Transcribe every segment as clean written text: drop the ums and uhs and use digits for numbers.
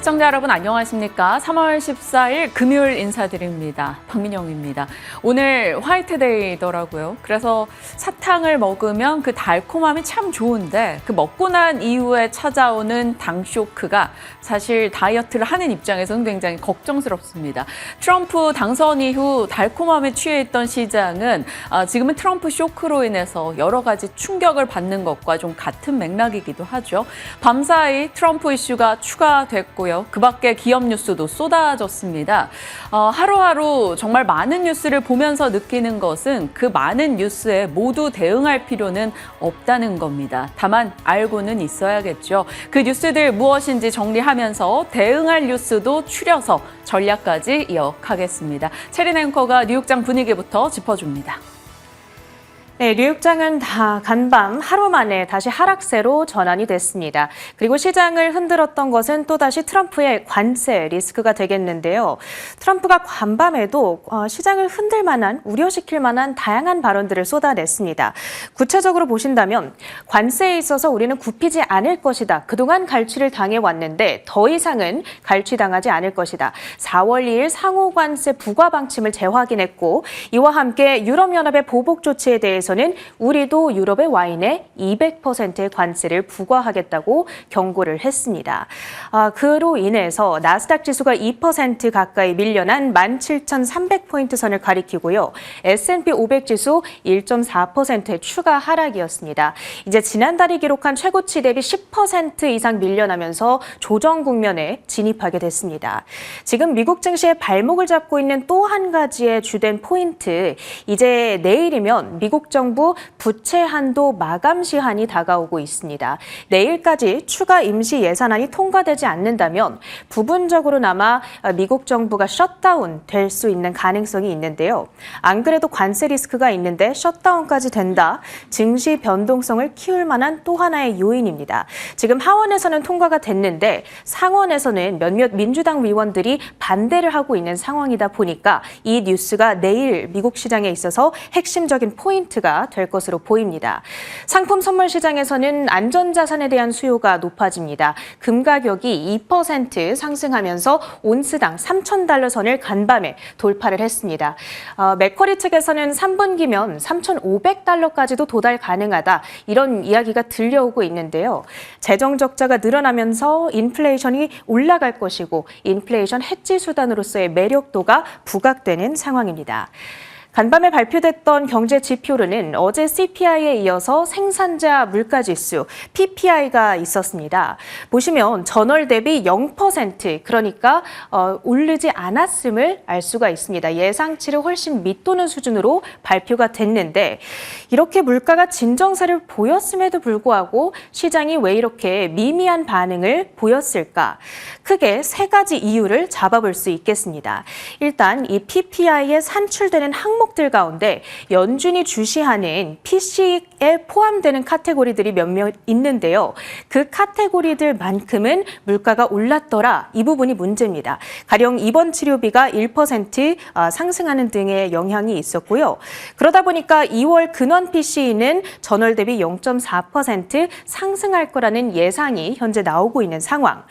시청자 여러분 안녕하십니까? 3월 14일 금요일 인사드립니다. 박민영입니다. 오늘 화이트데이더라고요. 그래서 사탕을 먹으면 그 달콤함이 참 좋은데 그 먹고 난 이후에 찾아오는 당 쇼크가 사실 다이어트를 하는 입장에서는 굉장히 걱정스럽습니다. 트럼프 당선 이후 달콤함에 취해 있던 시장은 지금은 트럼프 쇼크로 인해서 여러 가지 충격을 받는 것과 좀 같은 맥락이기도 하죠. 밤사이 트럼프 이슈가 추가됐고요. 그 밖에 기업 뉴스도 쏟아졌습니다. 하루하루 정말 많은 뉴스를 보면서 느끼는 것은 그 많은 뉴스에 모두 대응할 필요는 없다는 겁니다. 다만 알고는 있어야겠죠. 그 뉴스들 무엇인지 정리하면서 대응할 뉴스도 추려서 전략까지 이어가겠습니다. 체린 앵커가 뉴욕장 분위기부터 짚어줍니다. 네, 뉴욕장은 간밤 하루 만에 다시 하락세로 전환이 됐습니다. 그리고 시장을 흔들었던 것은 또다시 트럼프의 관세 리스크가 되겠는데요. 트럼프가 간밤에도 시장을 흔들 만한, 우려시킬 만한 다양한 발언들을 쏟아냈습니다. 구체적으로 보신다면 관세에 있어서 우리는 굽히지 않을 것이다. 그동안 갈취를 당해왔는데 더 이상은 갈취당하지 않을 것이다. 4월 2일 상호관세 부과 방침을 재확인했고 이와 함께 유럽연합의 보복 조치에 대해서 는 우리도 유럽의 와인에 200%의 관세를 부과하겠다고 경고를 했습니다. 그로 인해서 나스닥 지수가 2% 가까이 밀려난 17,300포인트 선을 가리키고요. S&P 500 지수 1.4%의 추가 하락이었습니다. 이제 지난달이 기록한 최고치 대비 10% 이상 밀려나면서 조정 국면에 진입하게 됐습니다. 지금 미국 증시의 발목을 잡고 있는 또 한 가지의 주된 포인트, 이제 내일이면 미국 정부 부채 한도 마감 시한이 다가오고 있습니다. 내일까지 추가 임시 예산안이 통과되지 않는다면 부분적으로나마 미국 정부가 셧다운 될 수 있는 가능성이 있는데요. 안 그래도 관세 리스크가 있는데 셧다운까지 된다. 증시 변동성을 키울 만한 또 하나의 요인입니다. 지금 하원에서는 통과가 됐는데 상원에서는 몇몇 민주당 의원들이 반대를 하고 있는 상황이다 보니까 이 뉴스가 내일 미국 시장에 있어서 핵심적인 포인트가 될 것으로 보입니다. 상품 선물 시장에서는 안전자산에 대한 수요가 높아집니다. 금 가격이 2% 상승하면서 온스당 3,000달러 선을 간밤에 돌파를 했습니다. 맥쿼리 측에서는 3분기면 3,500달러까지도 도달 가능하다. 이런 이야기가 들려오고 있는데요. 재정 적자가 늘어나면서 인플레이션이 올라갈 것이고 인플레이션 해지 수단으로서의 매력도가 부각되는 상황입니다. 간밤에 발표됐던 경제 지표로는 어제 CPI에 이어서 생산자 물가지수 PPI가 있었습니다. 보시면 전월 대비 0% 그러니까 오르지 않았음을 알 수가 있습니다. 예상치를 훨씬 밑도는 수준으로 발표가 됐는데 이렇게 물가가 진정세를 보였음에도 불구하고 시장이 왜 이렇게 미미한 반응을 보였을까? 크게 세 가지 이유를 잡아볼 수 있겠습니다. 일단 이 PPI에 산출되는 항목들 가운데 연준이 주시하는 PC에 포함되는 카테고리들이 몇몇 있는데요. 그 카테고리들만큼은 물가가 올랐더라. 이 부분이 문제입니다. 가령 입원 치료비가 1% 상승하는 등의 영향이 있었고요. 그러다 보니까 2월 근원 PC는 전월 대비 0.4% 상승할 거라는 예상이 현재 나오고 있는 상황.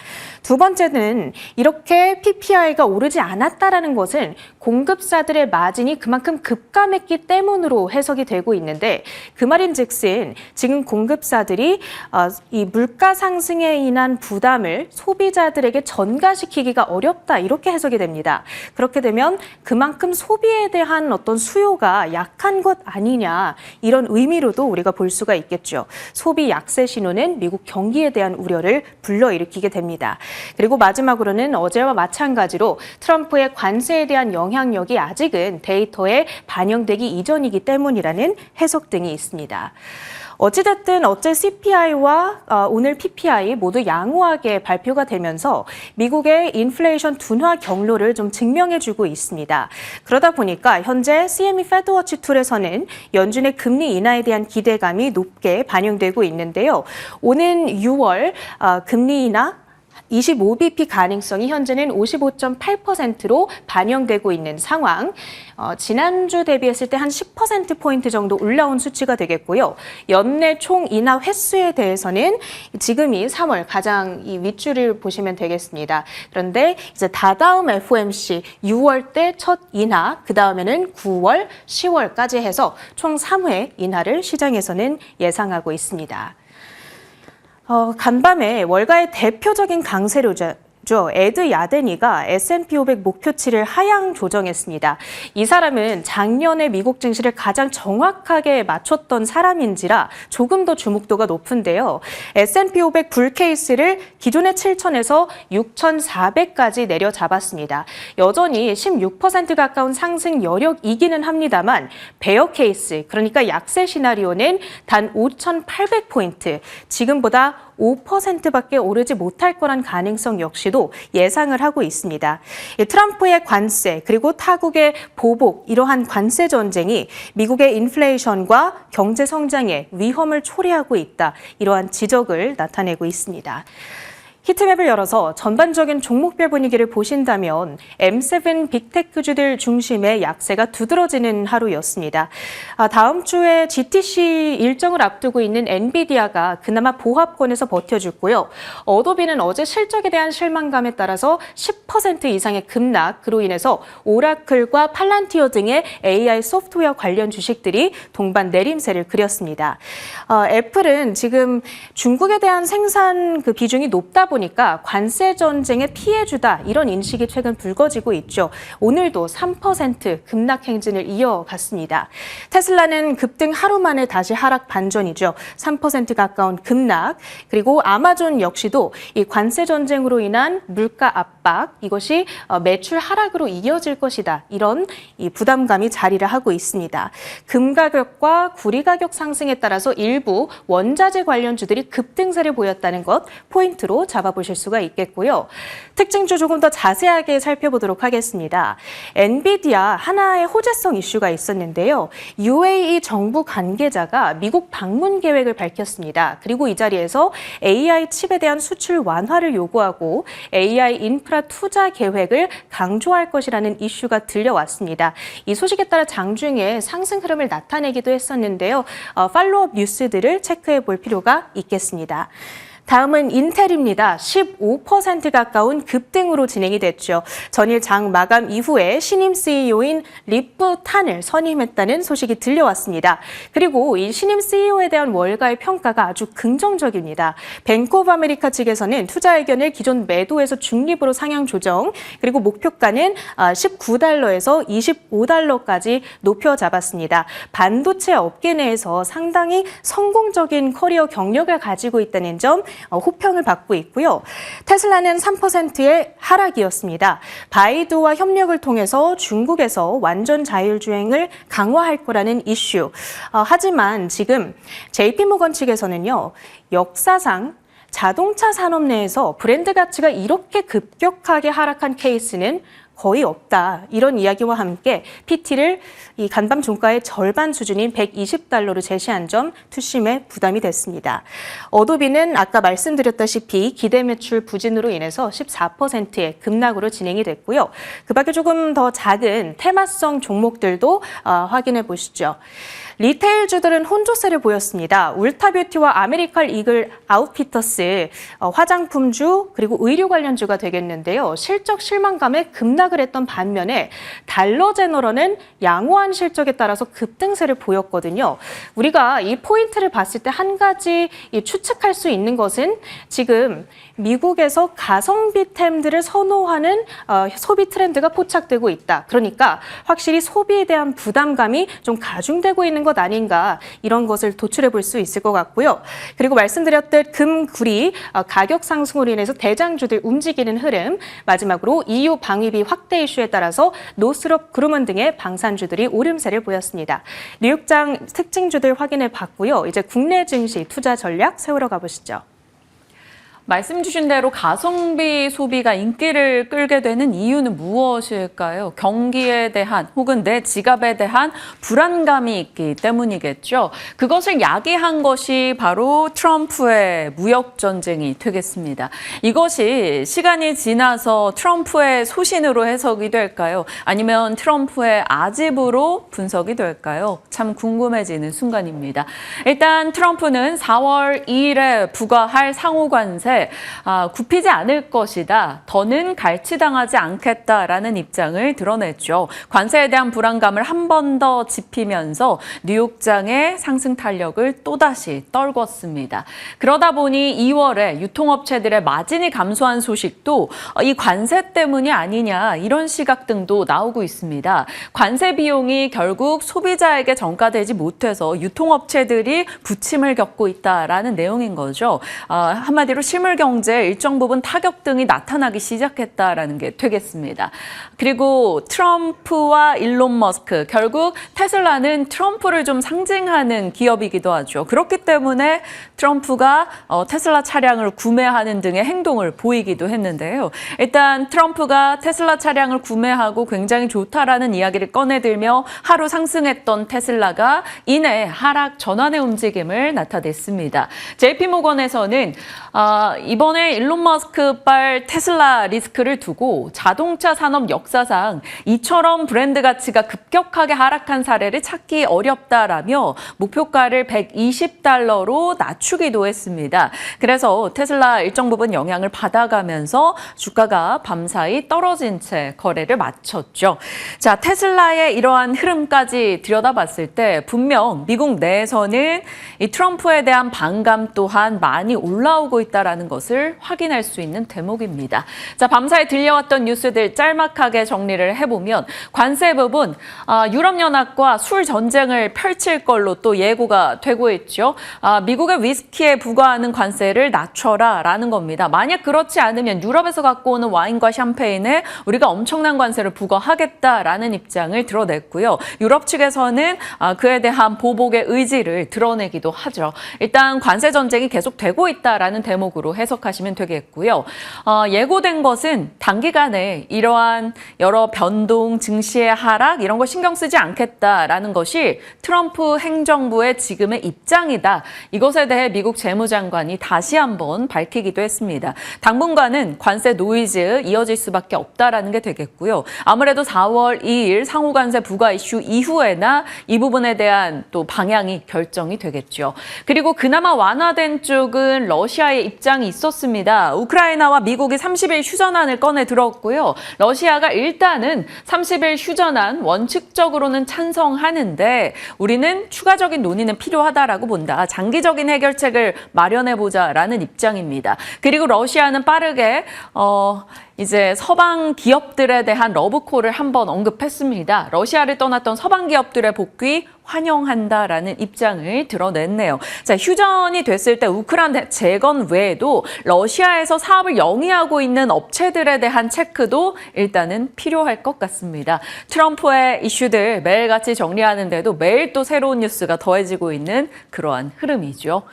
두 번째는 이렇게 PPI가 오르지 않았다라는 것은 공급사들의 마진이 그만큼 급감했기 때문으로 해석이 되고 있는데 그 말인즉슨 지금 공급사들이 이 물가 상승에 인한 부담을 소비자들에게 전가시키기가 어렵다 이렇게 해석이 됩니다. 그렇게 되면 그만큼 소비에 대한 어떤 수요가 약한 것 아니냐 이런 의미로도 우리가 볼 수가 있겠죠. 소비 약세 신호는 미국 경기에 대한 우려를 불러일으키게 됩니다. 그리고 마지막으로는 어제와 마찬가지로 트럼프의 관세에 대한 영향력이 아직은 데이터에 반영되기 이전이기 때문이라는 해석 등이 있습니다. 어찌됐든 어제 CPI와 오늘 PPI 모두 양호하게 발표가 되면서 미국의 인플레이션 둔화 경로를 좀 증명해주고 있습니다. 그러다 보니까 현재 CME 페드워치 툴에서는 연준의 금리 인하에 대한 기대감이 높게 반영되고 있는데요. 오는 6월 금리 인하 25bp 가능성이 현재는 55.8%로 반영되고 있는 상황. 지난주 대비했을 때 한 10%포인트 정도 올라온 수치가 되겠고요. 연내 총 인하 횟수에 대해서는 지금이 3월 가장 이 윗줄을 보시면 되겠습니다. 그런데 이제 다다음 FOMC 6월 때 첫 인하, 그 다음에는 9월, 10월까지 해서 총 3회 인하를 시장에서는 예상하고 있습니다. 간밤에 월가의 대표적인 강세로죠. 에드 야데니가 S&P 500 목표치를 하향 조정했습니다. 이 사람은 작년에 미국 증시를 가장 정확하게 맞췄던 사람인지라 조금 더 주목도가 높은데요. S&P 500 불케이스를 기존의 7,000에서 6,400까지 내려잡았습니다. 여전히 16% 가까운 상승 여력이기는 합니다만 베어 케이스, 그러니까 약세 시나리오는 단 5,800포인트, 지금보다 5%밖에 오르지 못할 거란 가능성 역시도 예상을 하고 있습니다. 트럼프의 관세 그리고 타국의 보복, 이러한 관세 전쟁이 미국의 인플레이션과 경제 성장에 위험을 초래하고 있다, 이러한 지적을 나타내고 있습니다. 히트맵을 열어서 전반적인 종목별 분위기를 보신다면 M7 빅테크주들 중심의 약세가 두드러지는 하루였습니다. 다음 주에 GTC 일정을 앞두고 있는 엔비디아가 그나마 보합권에서 버텨줬고요. 어도비는 어제 실적에 대한 실망감에 따라서 10% 이상의 급락, 그로 인해서 오라클과 팔란티어 등의 AI 소프트웨어 관련 주식들이 동반 내림세를 그렸습니다. 애플은 지금 중국에 대한 생산 비중이 높다 보니까 관세 전쟁에 피해주다, 이런 인식이 최근 불거지고 있죠. 오늘도 3% 급락 행진을 이어갔습니다. 테슬라는 급등 하루 만에 다시 하락 반전이죠. 3% 가까운 급락. 그리고 아마존 역시도 이 관세 전쟁으로 인한 물가 압박, 이것이 매출 하락으로 이어질 것이다, 이런 이 부담감이 자리를 하고 있습니다. 금 가격과 구리 가격 상승에 따라서 일부 원자재 관련주들이 급등세를 보였다는 것 포인트로 잡아보실 수가 있겠고요. 특징주 조금 더 자세하게 살펴보도록 하겠습니다. 엔비디아 하나의 호재성 이슈가 있었는데요. UAE 정부 관계자가 미국 방문 계획을 밝혔습니다. 그리고 이 자리에서 AI 칩에 대한 수출 완화를 요구하고 AI 인프라 투자 계획을 강조할 것이라는 이슈가 들려왔습니다. 이 소식에 따라 장중에 상승 흐름을 나타내기도 했었는데요. 팔로업 뉴스들을 체크해 볼 필요가 있겠습니다. 다음은 인텔입니다. 15% 가까운 급등으로 진행이 됐죠. 전일 장 마감 이후에 신임 CEO인 리프 탄을 선임했다는 소식이 들려왔습니다. 그리고 이 신임 CEO에 대한 월가의 평가가 아주 긍정적입니다. 뱅크 오브 아메리카 측에서는 투자 의견을 기존 매도에서 중립으로 상향 조정, 그리고 목표가는 $19에서 $25까지 높여 잡았습니다. 반도체 업계 내에서 상당히 성공적인 커리어 경력을 가지고 있다는 점 호평을 받고 있고요. 테슬라는 3%의 하락이었습니다. 바이두와 협력을 통해서 중국에서 완전 자율주행을 강화할 거라는 이슈. 하지만 지금 JP모건 측에서는요, 역사상 자동차 산업 내에서 브랜드 가치가 이렇게 급격하게 하락한 케이스는 거의 없다, 이런 이야기와 함께 PT를 이 간밤 종가의 절반 수준인 $120로 제시한 점 투심에 부담이 됐습니다. 어도비는 아까 말씀드렸다시피 기대 매출 부진으로 인해서 14%의 급락으로 진행이 됐고요. 그 밖에 조금 더 작은 테마성 종목들도 확인해 보시죠. 리테일주들은 혼조세를 보였습니다. 울타뷰티와 아메리칸 이글 아웃피터스, 화장품주 그리고 의류 관련주가 되겠는데요. 실적 실망감에 급락을 했던 반면에 달러 제너럴은 양호한 실적에 따라서 급등세를 보였거든요. 우리가 이 포인트를 봤을 때 한 가지 추측할 수 있는 것은 지금 미국에서 가성비템들을 선호하는 소비 트렌드가 포착되고 있다. 그러니까 확실히 소비에 대한 부담감이 좀 가중되고 있는 것 아닌가, 이런 것을 도출해 볼 수 있을 것 같고요. 그리고 말씀드렸듯 금, 구리 가격 상승으로 인해서 대장주들 움직이는 흐름, 마지막으로 EU 방위비 확대 이슈에 따라서 노스롭 그루먼 등의 방산주들이 오름세를 보였습니다. 뉴욕장 특징주들 확인해 봤고요. 이제 국내 증시 투자 전략 세우러 가보시죠. 말씀 주신 대로 가성비 소비가 인기를 끌게 되는 이유는 무엇일까요? 경기에 대한 혹은 내 지갑에 대한 불안감이 있기 때문이겠죠. 그것을 야기한 것이 바로 트럼프의 무역 전쟁이 되겠습니다. 이것이 시간이 지나서 트럼프의 소신으로 해석이 될까요? 아니면 트럼프의 아집으로 분석이 될까요? 참 궁금해지는 순간입니다. 일단 트럼프는 4월 2일에 부과할 상호관세 굽히지 않을 것이다. 더는 갈취당하지 않겠다라는 입장을 드러냈죠. 관세에 대한 불안감을 한 번 더 짚히면서 뉴욕장의 상승 탄력을 또다시 떨궜습니다. 그러다 보니 2월에 유통업체들의 마진이 감소한 소식도 이 관세 때문이 아니냐 이런 시각 등도 나오고 있습니다. 관세 비용이 결국 소비자에게 전가되지 못해서 유통업체들이 부침을 겪고 있다라는 내용인 거죠. 한마디로 실물 경제에 일정 부분 타격 등이 나타나기 시작했다라는 게 되겠습니다. 그리고 트럼프와 일론 머스크, 결국 테슬라는 트럼프를 좀 상징하는 기업이기도 하죠. 그렇기 때문에 트럼프가 테슬라 차량을 구매하는 등의 행동을 보이기도 했는데요. 일단 트럼프가 테슬라 차량을 구매하고 굉장히 좋다라는 이야기를 꺼내들며 하루 상승했던 테슬라가 이내 하락 전환의 움직임을 나타냈습니다. JP모건에서는 이번에 일론 머스크발 테슬라 리스크를 두고 자동차 산업 역사상 이처럼 브랜드 가치가 급격하게 하락한 사례를 찾기 어렵다라며 목표가를 $120로 낮추기도 했습니다. 그래서 테슬라 일정 부분 영향을 받아가면서 주가가 밤사이 떨어진 채 거래를 마쳤죠. 자, 테슬라의 이러한 흐름까지 들여다봤을 때 분명 미국 내에서는 이 트럼프에 대한 반감 또한 많이 올라오고 있다는 것을 확인할 수 있는 대목입니다. 자, 밤사이 들려왔던 뉴스들 짤막하게 정리를 해보면 관세 부분, 유럽연합과 술 전쟁을 펼칠 걸로 또 예고가 되고 있죠. 미국의 위스키에 부과하는 관세를 낮춰라라는 겁니다. 만약 그렇지 않으면 유럽에서 갖고 오는 와인과 샴페인에 우리가 엄청난 관세를 부과하겠다라는 입장을 드러냈고요. 유럽 측에서는 그에 대한 보복의 의지를 드러내기도 하죠. 일단 관세 전쟁이 계속되고 있다라는 대목으로 해석하시면 되겠고요. 예고된 것은 단기간에 이러한 여러 변동, 증시의 하락 이런 거 신경 쓰지 않겠다라는 것이 트럼프 행정부의 지금의 입장이다. 이것에 대해 미국 재무장관이 다시 한번 밝히기도 했습니다. 당분간은 관세 노이즈 이어질 수밖에 없다라는 게 되겠고요. 아무래도 4월 2일 상호관세 부과 이슈 이후에나 이 부분에 대한 또 방향이 결정이 되겠죠. 그리고 그나마 완화된 쪽은 러시아의 입장이 있었습니다. 우크라이나와 미국이 30일 휴전안을 꺼내 들었고요. 러시아가 일단은 30일 휴전안 원칙적으로는 찬성하는데 우리는 추가적인 논의는 필요하다라고 본다. 장기적인 해결책을 마련해보자라는 입장입니다. 그리고 러시아는 빠르게 이제 서방 기업들에 대한 러브콜을 한번 언급했습니다. 러시아를 떠났던 서방 기업들의 복귀 환영한다라는 입장을 드러냈네요. 자, 휴전이 됐을 때 우크라이나 재건 외에도 러시아에서 사업을 영위하고 있는 업체들에 대한 체크도 일단은 필요할 것 같습니다. 트럼프의 이슈들 매일같이 정리하는데도 매일 또 새로운 뉴스가 더해지고 있는 그러한 흐름이죠.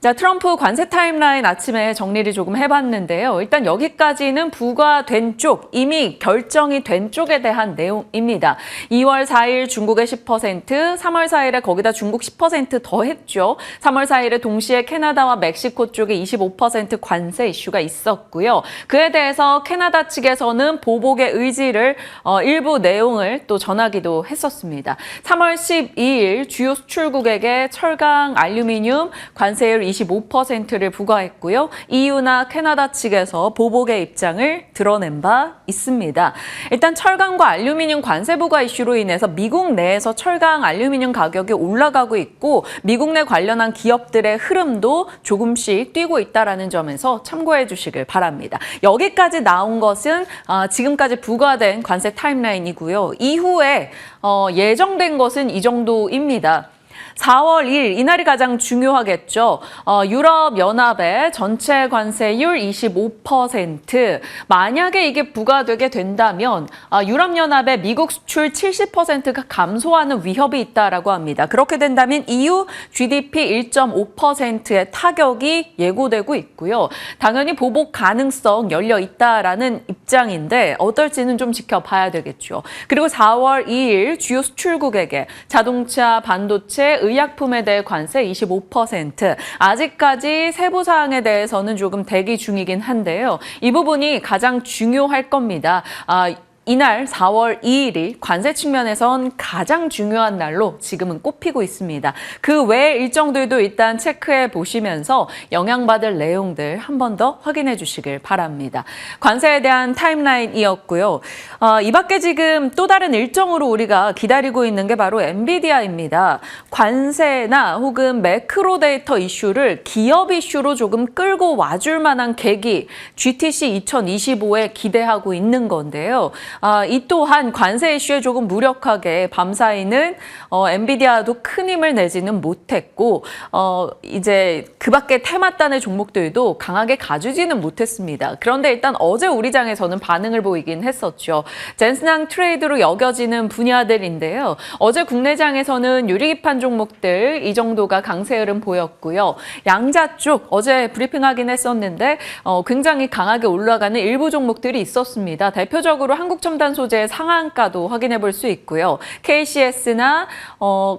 자, 트럼프 관세 타임라인 아침에 정리를 조금 해봤는데요. 일단 여기까지는 부과된 쪽, 이미 결정이 된 쪽에 대한 내용입니다. 2월 4일 중국의 10%, 3월 4일에 거기다 중국 10% 더했죠. 3월 4일에 동시에 캐나다와 멕시코 쪽에 25% 관세 이슈가 있었고요. 그에 대해서 캐나다 측에서는 보복의 의지를 일부 내용을 또 전하기도 했었습니다. 3월 12일 주요 수출국에게 철강, 알루미늄 관세율 25%를 부과했고요. EU나 캐나다 측에서 보복의 입장을 드러낸 바 있습니다. 일단 철강과 알루미늄 관세 부과 이슈로 인해서 미국 내에서 철강, 알루미늄 가격이 올라가고 있고 미국 내 관련한 기업들의 흐름도 조금씩 뛰고 있다는 점에서 참고해 주시길 바랍니다. 여기까지 나온 것은 지금까지 부과된 관세 타임라인이고요. 이후에 예정된 것은 이 정도입니다. 4월 2일 이날이 가장 중요하겠죠. 유럽연합의 전체 관세율 25%. 만약에 이게 부과되게 된다면 유럽연합의 미국 수출 70%가 감소하는 위협이 있다라고 합니다. 그렇게 된다면 EU GDP 1.5%의 타격이 예고되고 있고요. 당연히 보복 가능성 열려 있다라는 입장인데 어떨지는 좀 지켜봐야 되겠죠. 그리고 4월 2일 주요 수출국에게 자동차, 반도체, 의약품에 대해 관세 25%. 아직까지 세부 사항에 대해서는 조금 대기 중이긴 한데요. 이 부분이 가장 중요할 겁니다. 이날 4월 2일이 관세 측면에선 가장 중요한 날로 지금은 꼽히고 있습니다. 그 외 일정들도 일단 체크해 보시면서 영향받을 내용들 한 번 더 확인해 주시길 바랍니다. 관세에 대한 타임라인이었고요. 이 밖에 지금 또 다른 일정으로 우리가 기다리고 있는 게 바로 엔비디아입니다. 관세나 혹은 매크로 데이터 이슈를 기업 이슈로 조금 끌고 와줄 만한 계기 GTC 2025에 기대하고 있는 건데요. 이 또한 관세 이슈에 조금 무력하게 밤사이는 엔비디아도 큰 힘을 내지는 못했고 이제 그 밖에 테마단의 종목들도 강하게 가주지는 못했습니다. 그런데 일단 어제 우리 장에서는 반응을 보이긴 했었죠. 젠스낭 트레이드로 여겨지는 분야들인데요. 어제 국내장에서는 유리기판 종목들 이 정도가 강세 흐름 보였고요. 양자 쪽 어제 브리핑하긴 했었는데 굉장히 강하게 올라가는 일부 종목들이 있었습니다. 대표적으로 한국첨단 소재의 상한가도 확인해 볼 수 있고요. KCS나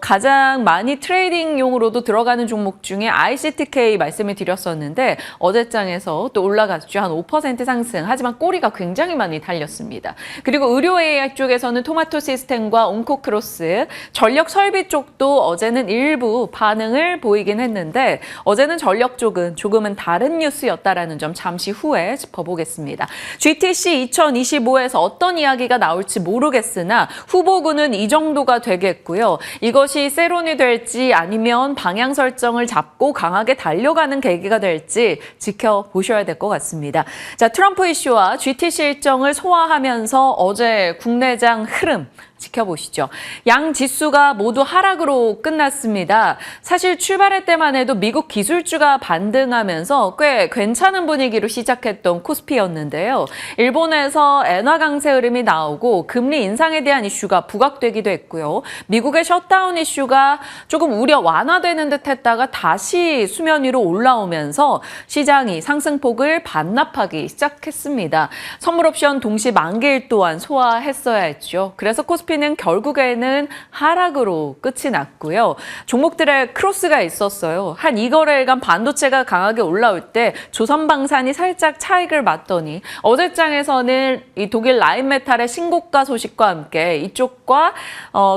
가장 많이 트레이딩용으로도 들어가는 종목 중에 ICTK 말씀을 드렸었는데 어제장에서 또 올라갔죠. 한 5% 상승. 하지만 꼬리가 굉장히 많이 달렸습니다. 그리고 의료 AI 쪽에서는 토마토 시스템과 온코크로스, 전력 설비 쪽도 어제는 일부 반응을 보이긴 했는데 어제는 전력 쪽은 조금은 다른 뉴스였다라는 점 잠시 후에 짚어보겠습니다. GTC 2025에서 어떤 이야기가 나올지 모르겠으나 후보군은 이 정도가 되겠고요. 이것이 세론이 될지 아니면 방향 설정을 잡고 강하게 달려가는 계기가 될지 지켜보셔야 될 것 같습니다. 자, 트럼프 이슈와 GTC 일정을 소화하면서 어제 국내장 흐름 지켜보시죠. 양 지수가 모두 하락으로 끝났습니다. 사실 출발할 때만 해도 미국 기술주가 반등하면서 꽤 괜찮은 분위기로 시작했던 코스피였는데요. 일본에서 엔화 강세 흐름이 나오고 금리 인상에 대한 이슈가 부각되기도 했고요. 미국의 셧다운 이슈가 조금 우려 완화되는 듯 했다가 다시 수면 위로 올라오면서 시장이 상승폭을 반납하기 시작했습니다. 선물 옵션 동시 만기일 또한 소화했어야 했죠. 그래서 코스피는 결국에는 하락으로 끝이 났고요. 종목들의 크로스가 있었어요. 한 2거래일간 반도체가 강하게 올라올 때 조선방산이 살짝 차익을 맞더니 어제장에서는 이 독일 라인메탈의 신고가 소식과 함께 이쪽과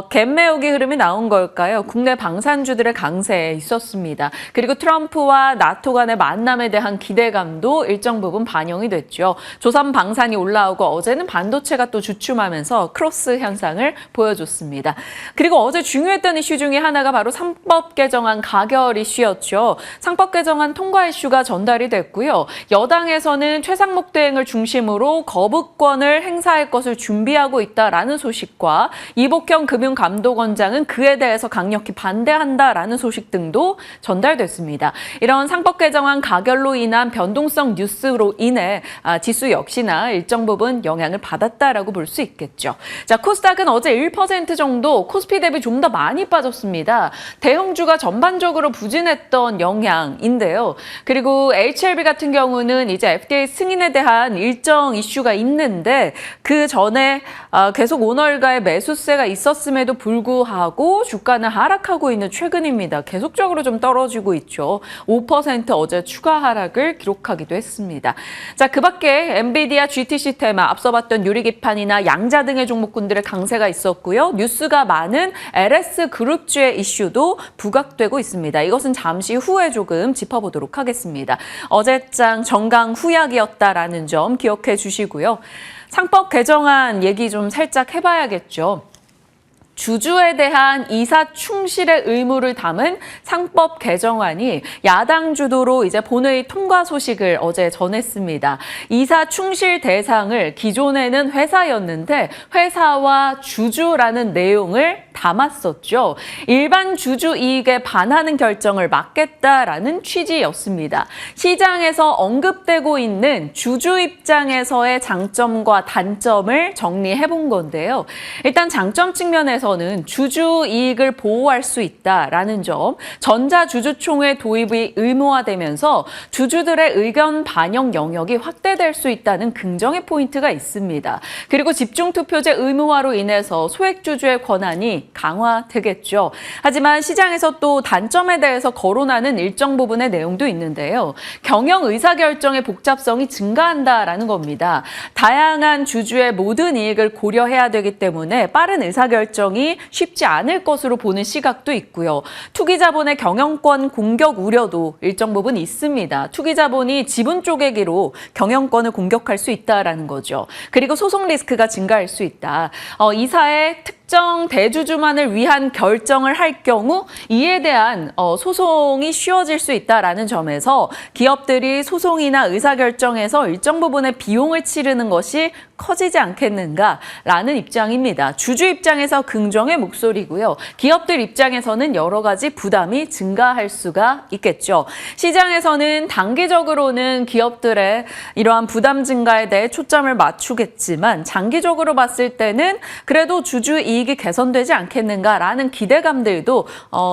갭 메우기 흐름이 나온 걸까요? 국내 방산주들의 강세에 있었습니다. 그리고 트럼프와 나토 간의 만남에 대한 기대감도 일정 부분 반영이 됐죠. 조선방산이 올라오고 어제는 반도체가 또 주춤하면서 크로스 현상을 보여줬습니다. 그리고 어제 중요했던 이슈 중에 하나가 바로 상법 개정안 가결 이슈였죠. 상법 개정안 통과 이슈가 전달이 됐고요. 여당에서는 최상목 대행을 중심으로 거부권을 행사할 것을 준비하고 있다라는 소식과 이복형 금융감독원장은 그에 대해서 강력히 반대한다라는 소식 등도 전달됐습니다. 이런 상법 개정안 가결로 인한 변동성 뉴스로 인해 지수 역시나 일정 부분 영향을 받았다라고 볼 수 있겠죠. 자, 코스닥은 어제 1% 정도 코스피 대비 좀 더 많이 빠졌습니다. 대형주가 전반적으로 부진했던 영향인데요. 그리고 HLB 같은 경우는 이제 FDA 승인에 대한 일정 이슈가 있는데 그 전에 계속 오너일가의 매수세가 있었음에도 불구하고 주가는 하락하고 있는 최근입니다. 계속적으로 좀 떨어지고 있죠. 5% 어제 추가 하락을 기록하기도 했습니다. 자, 그 밖에 엔비디아, GTC 테마, 앞서 봤던 유리기판이나 양자 등의 종목군들의 강세가 있었고요. 뉴스가 많은 LS 그룹주의 이슈도 부각되고 있습니다. 이것은 잠시 후에 조금 짚어보도록 하겠습니다. 어제장 정강 후약이었다라는 점 기억해 주시고요. 상법 개정안 얘기 좀 살짝 해봐야겠죠. 주주에 대한 이사 충실의 의무를 담은 상법 개정안이 야당 주도로 이제 본회의 통과 소식을 어제 전했습니다. 이사 충실 대상을 기존에는 회사였는데 회사와 주주라는 내용을 담았었죠. 일반 주주 이익에 반하는 결정을 막겠다라는 취지였습니다. 시장에서 언급되고 있는 주주 입장에서의 장점과 단점을 정리해 본 건데요. 일단 장점 측면에서는 주주 이익을 보호할 수 있다라는 점, 전자주주총회 도입이 의무화되면서 주주들의 의견 반영 영역이 확대될 수 있다는 긍정의 포인트가 있습니다. 그리고 집중투표제 의무화로 인해서 소액주주의 권한이 강화되겠죠. 하지만 시장에서 또 단점에 대해서 거론하는 일정 부분의 내용도 있는데요. 경영 의사결정의 복잡성이 증가한다라는 겁니다. 다양한 주주의 모든 이익을 고려해야 되기 때문에 빠른 의사결정이 쉽지 않을 것으로 보는 시각도 있고요. 투기자본의 경영권 공격 우려도 일정 부분 있습니다. 투기자본이 지분 쪼개기로 경영권을 공격할 수 있다라는 거죠. 그리고 소송 리스크가 증가할 수 있다. 이사의 특정 대주주만을 위한 결정을 할 경우 이에 대한 소송이 쉬워질 수 있다라는 점에서 기업들이 소송이나 의사결정에서 일정 부분의 비용을 치르는 것이 커지지 않겠는가라는 입장입니다. 주주 입장에서 긍정의 목소리고요. 기업들 입장에서는 여러 가지 부담이 증가할 수가 있겠죠. 시장에서는 단기적으로는 기업들의 이러한 부담 증가에 대해 초점을 맞추겠지만 장기적으로 봤을 때는 그래도 주주 이익이 개선되지 않겠는가라는 기대감들도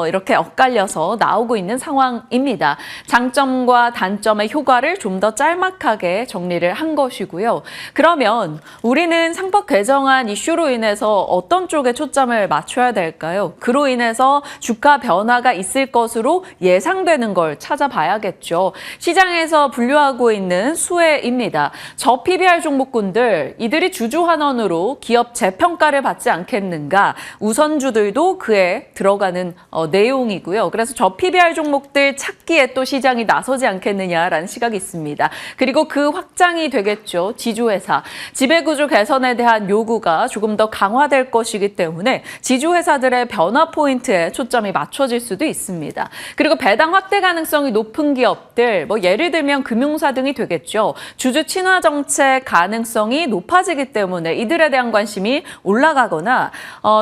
이렇게 엇갈려서 나오고 있는 상황입니다. 장점과 단점의 효과를 좀 더 짤막하게 정리를 한 것이고요. 그러면 우리는 상법 개정안 이슈로 인해서 어떤 쪽에 초점을 맞춰야 될까요? 그로 인해서 주가 변화가 있을 것으로 예상되는 걸 찾아봐야겠죠. 시장에서 분류하고 있는 수혜입니다. 저PBR 종목군들, 이들이 주주 환원으로 기업 재평가를 받지 않겠는가? 우선주들도 그에 들어가는 내용이고요. 그래서 저PBR 종목들 찾기에 또 시장이 나서지 않겠느냐라는 시각이 있습니다. 그리고 그 확장이 되겠죠. 지주회사. 지배구조 개선에 대한 요구가 조금 더 강화될 것이기 때문에 지주회사들의 변화 포인트에 초점이 맞춰질 수도 있습니다. 그리고 배당 확대 가능성이 높은 기업들, 예를 들면 금융사 등이 되겠죠. 주주 친화 정책 가능성이 높아지기 때문에 이들에 대한 관심이 올라가거나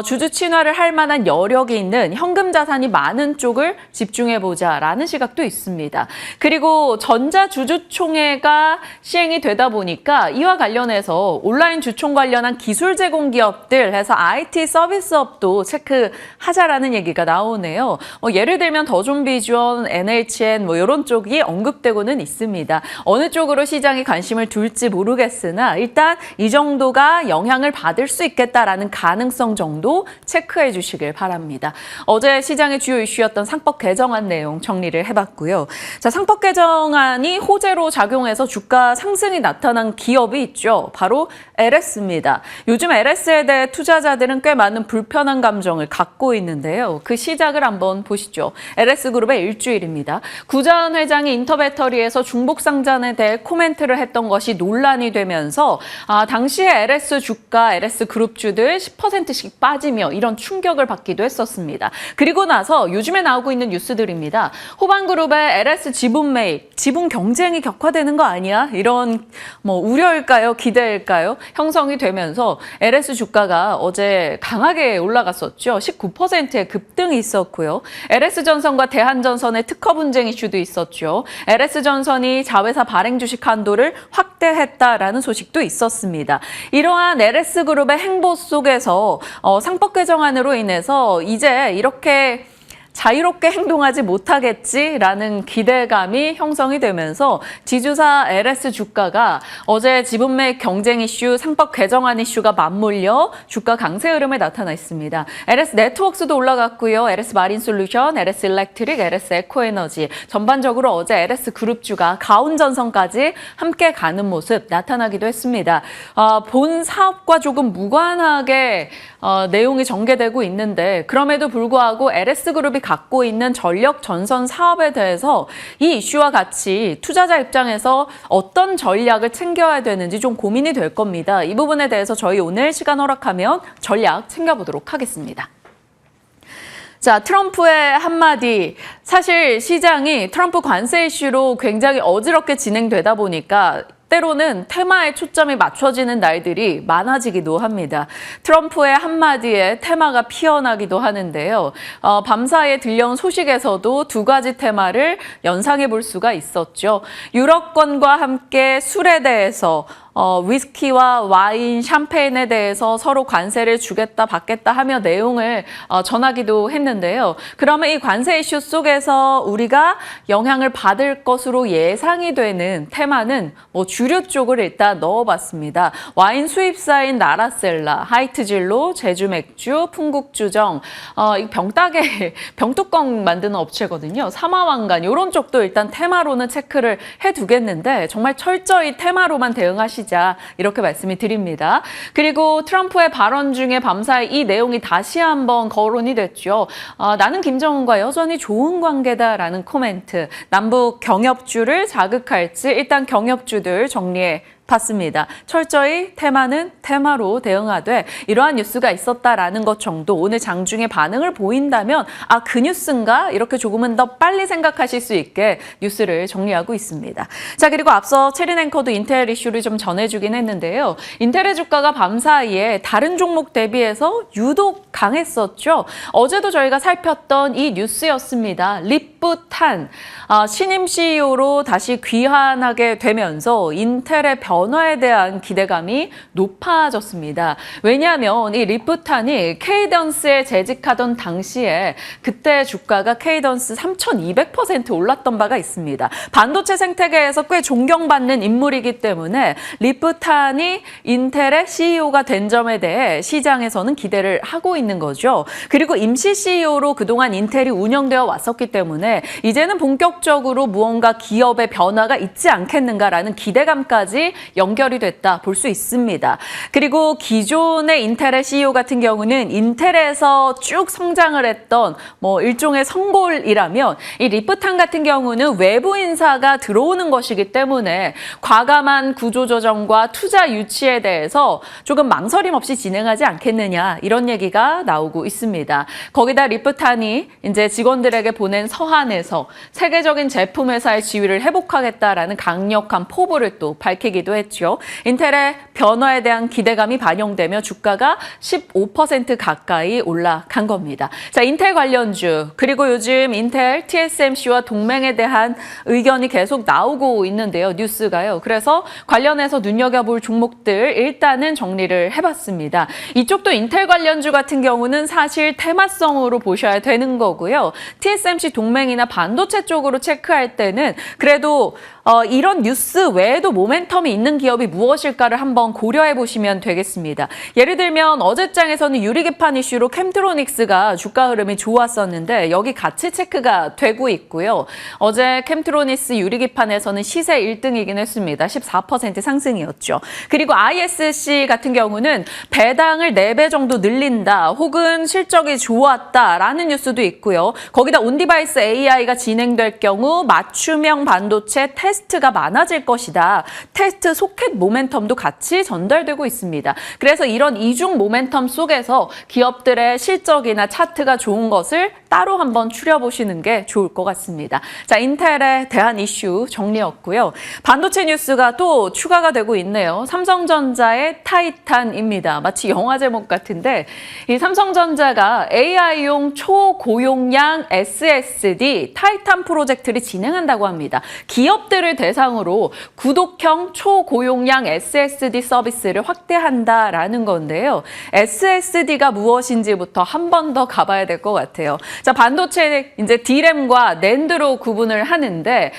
주주 친화를 할 만한 여력이 있는 현금 자산이 많은 쪽을 집중해보자라는 시각도 있습니다. 그리고 전자주주총회가 시행이 되다 보니까 이와 관련해서 온라인 주총 관련한 기술 제공 기업들 해서 IT 서비스업도 체크하자라는 얘기가 나오네요. 예를 들면 더존비전, NHN 이런 쪽이 언급되고는 있습니다. 어느 쪽으로 시장이 관심을 둘지 모르겠으나 일단 이 정도가 영향을 받을 수 있겠다라는 가능성 정도 체크해 주시길 바랍니다. 어제 시장의 주요 이슈였던 상법 개정안 내용 정리를 해봤고요. 자, 상법 개정안이 호재로 작용해서 주가 상승이 나타난 기업이 있죠. 바로 LS입니다. 요즘 LS에 대해 투자자들은 꽤 많은 불편한 감정을 갖고 있는데요. 그 시작을 한번 보시죠. LS그룹의 일주일입니다. 구자은 회장이 인터배터리에서 중복 상장에 대해 코멘트를 했던 것이 논란이 되면서 당시에 LS 주가, LS그룹주들 10%씩 빠지며 이런 충격을 받기도 했었습니다. 그리고 나서 요즘에 나오고 있는 뉴스들입니다. 호반그룹의 LS 지분 매입, 지분 경쟁이 격화되는 거 아니야? 이런 우려일까요? 기대일까요? 형성이 되면서 LS 주가가 어제 강하게 올라갔었죠. 19%의 급등이 있었고요. LS전선과 대한전선의 특허 분쟁 이슈도 있었죠. LS전선이 자회사 발행 주식 한도를 확대했다라는 소식도 있었습니다. 이러한 LS그룹의 행보 속에서 상법 개정안으로 인해서 이제 이렇게 자유롭게 행동하지 못하겠지라는 기대감이 형성이 되면서 지주사 LS 주가가 어제 지분 매입 경쟁 이슈, 상법 개정안 이슈가 맞물려 주가 강세 흐름에 나타나 있습니다. LS 네트워크스도 올라갔고요. LS 마린솔루션, LS 일렉트릭, LS 에코에너지 전반적으로 어제 LS 그룹주가 가온전선까지 함께 가는 모습 나타나기도 했습니다. 본 사업과 조금 무관하게 내용이 전개되고 있는데 그럼에도 불구하고 LS그룹이 갖고 있는 전력 전선 사업에 대해서 이 이슈와 같이 투자자 입장에서 어떤 전략을 챙겨야 되는지 좀 고민이 될 겁니다. 이 부분에 대해서 저희 오늘 시간 허락하면 전략 챙겨보도록 하겠습니다. 자, 트럼프의 한마디. 사실 시장이 트럼프 관세 이슈로 굉장히 어지럽게 진행되다 보니까 때로는 테마에 초점이 맞춰지는 날들이 많아지기도 합니다. 트럼프의 한마디에 테마가 피어나기도 하는데요. 밤사이에 들려온 소식에서도 두 가지 테마를 연상해 볼 수가 있었죠. 유럽권과 함께 술에 대해서 위스키와 와인, 샴페인에 대해서 서로 관세를 주겠다 받겠다 하며 내용을 전하기도 했는데요. 그러면 이 관세 이슈 속에서 우리가 영향을 받을 것으로 예상이 되는 테마는 주류 쪽을 일단 넣어봤습니다. 와인 수입사인 나라셀라, 하이트질로, 제주맥주, 풍국주정, 이 병따개, 병뚜껑 만드는 업체거든요. 사마왕관 이런 쪽도 일단 테마로는 체크를 해두겠는데 정말 철저히 테마로만 대응하시자 이렇게 말씀을 드립니다. 그리고 트럼프의 발언 중에 밤사이 이 내용이 다시 한번 거론이 됐죠. 나는 김정은과 여전히 좋은 관계다라는 코멘트. 남북 경협주를 자극할지 일단 경협주들 정리해 봤습니다. 철저히 테마는 테마로 대응하되 이러한 뉴스가 있었다라는 것 정도 오늘 장중에 반응을 보인다면 그 뉴스인가? 이렇게 조금은 더 빨리 생각하실 수 있게 뉴스를 정리하고 있습니다. 자, 그리고 앞서 체린 앵커도 인텔 이슈를 좀 전해주긴 했는데요. 인텔의 주가가 밤사이에 다른 종목 대비해서 유독 강했었죠. 어제도 저희가 살폈던 이 뉴스였습니다. 립부탄 신임 CEO로 다시 귀환하게 되면서 인텔의 변화에 대한 기대감이 높아졌습니다. 왜냐하면 이 립부탄이 케이던스에 재직하던 당시에 그때 주가가 케이던스 3,200% 올랐던 바가 있습니다. 반도체 생태계에서 꽤 존경받는 인물이기 때문에 립부탄이 인텔의 CEO가 된 점에 대해 시장에서는 기대를 하고 있는 거죠. 그리고 임시 CEO로 그동안 인텔이 운영되어 왔었기 때문에 이제는 본격적으로 무언가 기업의 변화가 있지 않겠는가라는 기대감까지 연결이 됐다 볼 수 있습니다. 그리고 기존의 인텔의 CEO 같은 경우는 인텔에서 쭉 성장을 했던 일종의 성골이라면 이 립부탄 같은 경우는 외부 인사가 들어오는 것이기 때문에 과감한 구조조정과 투자 유치에 대해서 조금 망설임 없이 진행하지 않겠느냐 이런 얘기가 나오고 있습니다. 거기다 립부탄이 이제 직원들에게 보낸 서한에서 세계적인 제품 회사의 지위를 회복하겠다라는 강력한 포부를 또 밝히기도 했죠. 인텔의 변화에 대한 기대감이 반영되며 주가가 15% 가까이 올라간 겁니다. 자, 인텔 관련주 그리고 요즘 인텔 TSMC와 동맹에 대한 의견이 계속 나오고 있는데요. 뉴스가요. 그래서 관련해서 눈여겨볼 종목들 일단은 정리를 해봤습니다. 이쪽도 인텔 관련주 같은 경우는 사실 테마성으로 보셔야 되는 거고요. TSMC 동맹이나 반도체 쪽으로 체크할 때는 그래도 이런 뉴스 외에도 모멘텀이 있는 기업이 무엇일까를 한번 고려해 보시면 되겠습니다. 예를 들면 어제장에서는 유리기판 이슈로 캠트로닉스가 주가 흐름이 좋았었는데 여기 같이 체크가 되고 있고요. 어제 캠트로닉스 유리기판에서는 시세 1등이긴 했습니다. 14% 상승이었죠. 그리고 ISC 같은 경우는 배당을 4배 정도 늘린다 혹은 실적이 좋았다라는 뉴스도 있고요. 거기다 온디바이스 AI가 진행될 경우 맞춤형 반도체 테스트가 많아질 것이다. 테스트 소켓 모멘텀도 같이 전달되고 있습니다. 그래서 이런 이중 모멘텀 속에서 기업들의 실적이나 차트가 좋은 것을 따로 한번 추려보시는 게 좋을 것 같습니다. 자, 인텔에 대한 이슈 정리였고요. 반도체 뉴스가 또 추가가 되고 있네요. 삼성전자의 타이탄입니다. 마치 영화 제목 같은데 이 삼성전자가 AI용 초고용량 SSD 타이탄 프로젝트를 진행한다고 합니다. 기업들을 대상으로 구독형 초고용량 SSD 서비스를 확대한다라는 건데요. SSD가 무엇인지부터 한 번 더 가봐야 될 것 같아요. 자, 반도체 이제 D램과 낸드로 구분을 하는데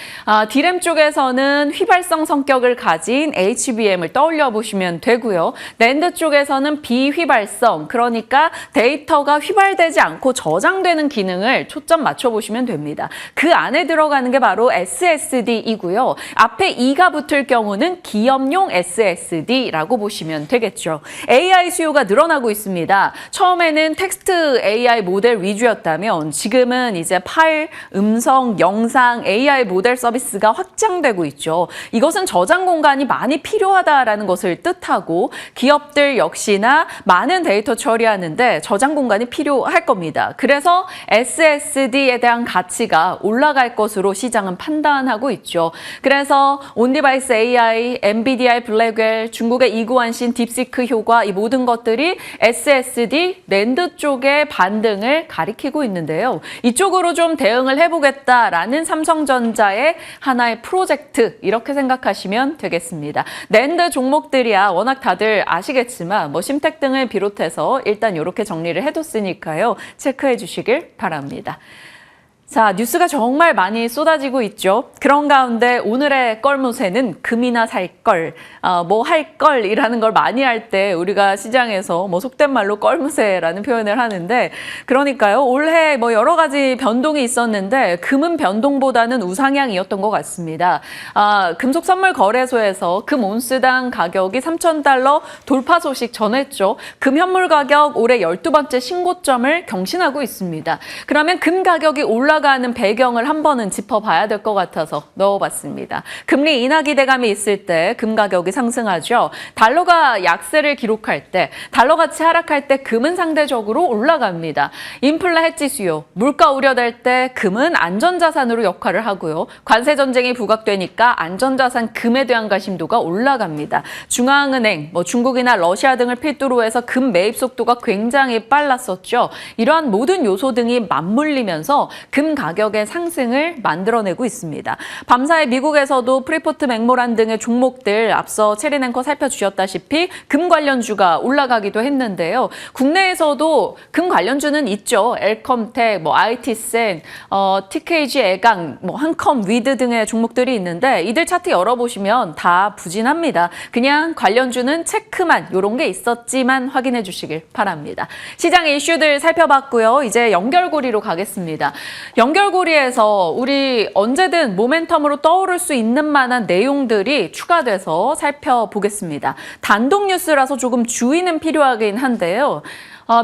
D램 쪽에서는 휘발성 성격을 가진 HBM을 떠올려 보시면 되고요. 낸드 쪽에서는 비휘발성, 그러니까 데이터가 휘발되지 않고 저장되는 기능을 초점 맞춰 보시면 됩니다. 그 안에 들어가는 게 바로 SSD이고요. 앞에 2가 붙을 경우는 기업용 SSD라고 보시면 되겠죠. AI 수요가 늘어나고 있습니다. 처음에는 텍스트 AI 모델 위주였다면 지금은 이제 파일, 음성, 영상 AI 모델 서비스가 확장되고 있죠. 이것은 저장 공간이 많이 필요하다라는 것을 뜻하고 기업들 역시나 많은 데이터 처리하는데 저장 공간이 필요할 겁니다. 그래서 SSD에 대한 가치가 올라갈 것으로 시장은 판단하고 있죠. 그래서 온디바이스 AI, 엔비디아의 블랙웰, 중국의 이구안신, 딥시크 효과 이 모든 것들이 SSD, 낸드 쪽의 반등을 가리키고 있는데요. 이쪽으로 좀 대응을 해보겠다라는 삼성전자의 하나의 프로젝트 이렇게 생각하시면 되겠습니다. 낸드 종목들이야 워낙 다들 아시겠지만 뭐 심텍 등을 비롯해서 일단 이렇게 정리를 해뒀으니까요. 체크해 주시길 바랍니다. 자, 뉴스가 정말 많이 쏟아지고 있죠. 그런 가운데 오늘의 껄무새는 금이나 살 걸, 뭐 할 걸이라는 걸 많이 할 때 우리가 시장에서 뭐 속된 말로 껄무새라는 표현을 하는데 그러니까요. 올해 뭐 여러 가지 변동이 있었는데 금은 변동보다는 우상향이었던 것 같습니다. 금속 선물 거래소에서 금 온스당 가격이 3,000달러 돌파 소식 전했죠. 금 현물 가격 올해 12번째 신고점을 경신하고 있습니다. 그러면 금 가격이 올라가는 배경을 한 번은 짚어봐야 될 것 같아서 넣어봤습니다. 금리 인하 기대감이 있을 때 금 가격이 상승하죠. 달러가 약세를 기록할 때, 달러 가치 하락할 때 금은 상대적으로 올라갑니다. 인플레 해지 수요, 물가 우려될 때 금은 안전자산으로 역할을 하고요. 관세 전쟁이 부각되니까 안전자산 금에 대한 관심도가 올라갑니다. 중앙은행, 뭐 중국이나 러시아 등을 필두로 해서 금 매입 속도가 굉장히 빨랐었죠. 이러한 모든 요소 등이 맞물리면서 금 가격의 상승을 만들어내고 있습니다. 밤사이 미국에서도 프리포트 맥모란 등의 종목들 앞서 체린 앵커 살펴주셨다시피 금 관련주가 올라가기도 했는데요. 국내에서도 금 관련주는 있죠. 엘컴텍, 뭐 IT센, TKG 애강, 뭐 한컴, 위드 등의 종목들이 있는데 이들 차트 열어보시면 다 부진합니다. 그냥 관련주는 체크만 이런 게 있었지만 확인해 주시길 바랍니다. 시장의 이슈들 살펴봤고요. 이제 연결고리로 가겠습니다. 연결고리에서 우리 언제든 모멘텀으로 떠오를 수 있는 만한 내용들이 추가돼서 살펴보겠습니다. 단독 뉴스라서 조금 주의는 필요하긴 한데요.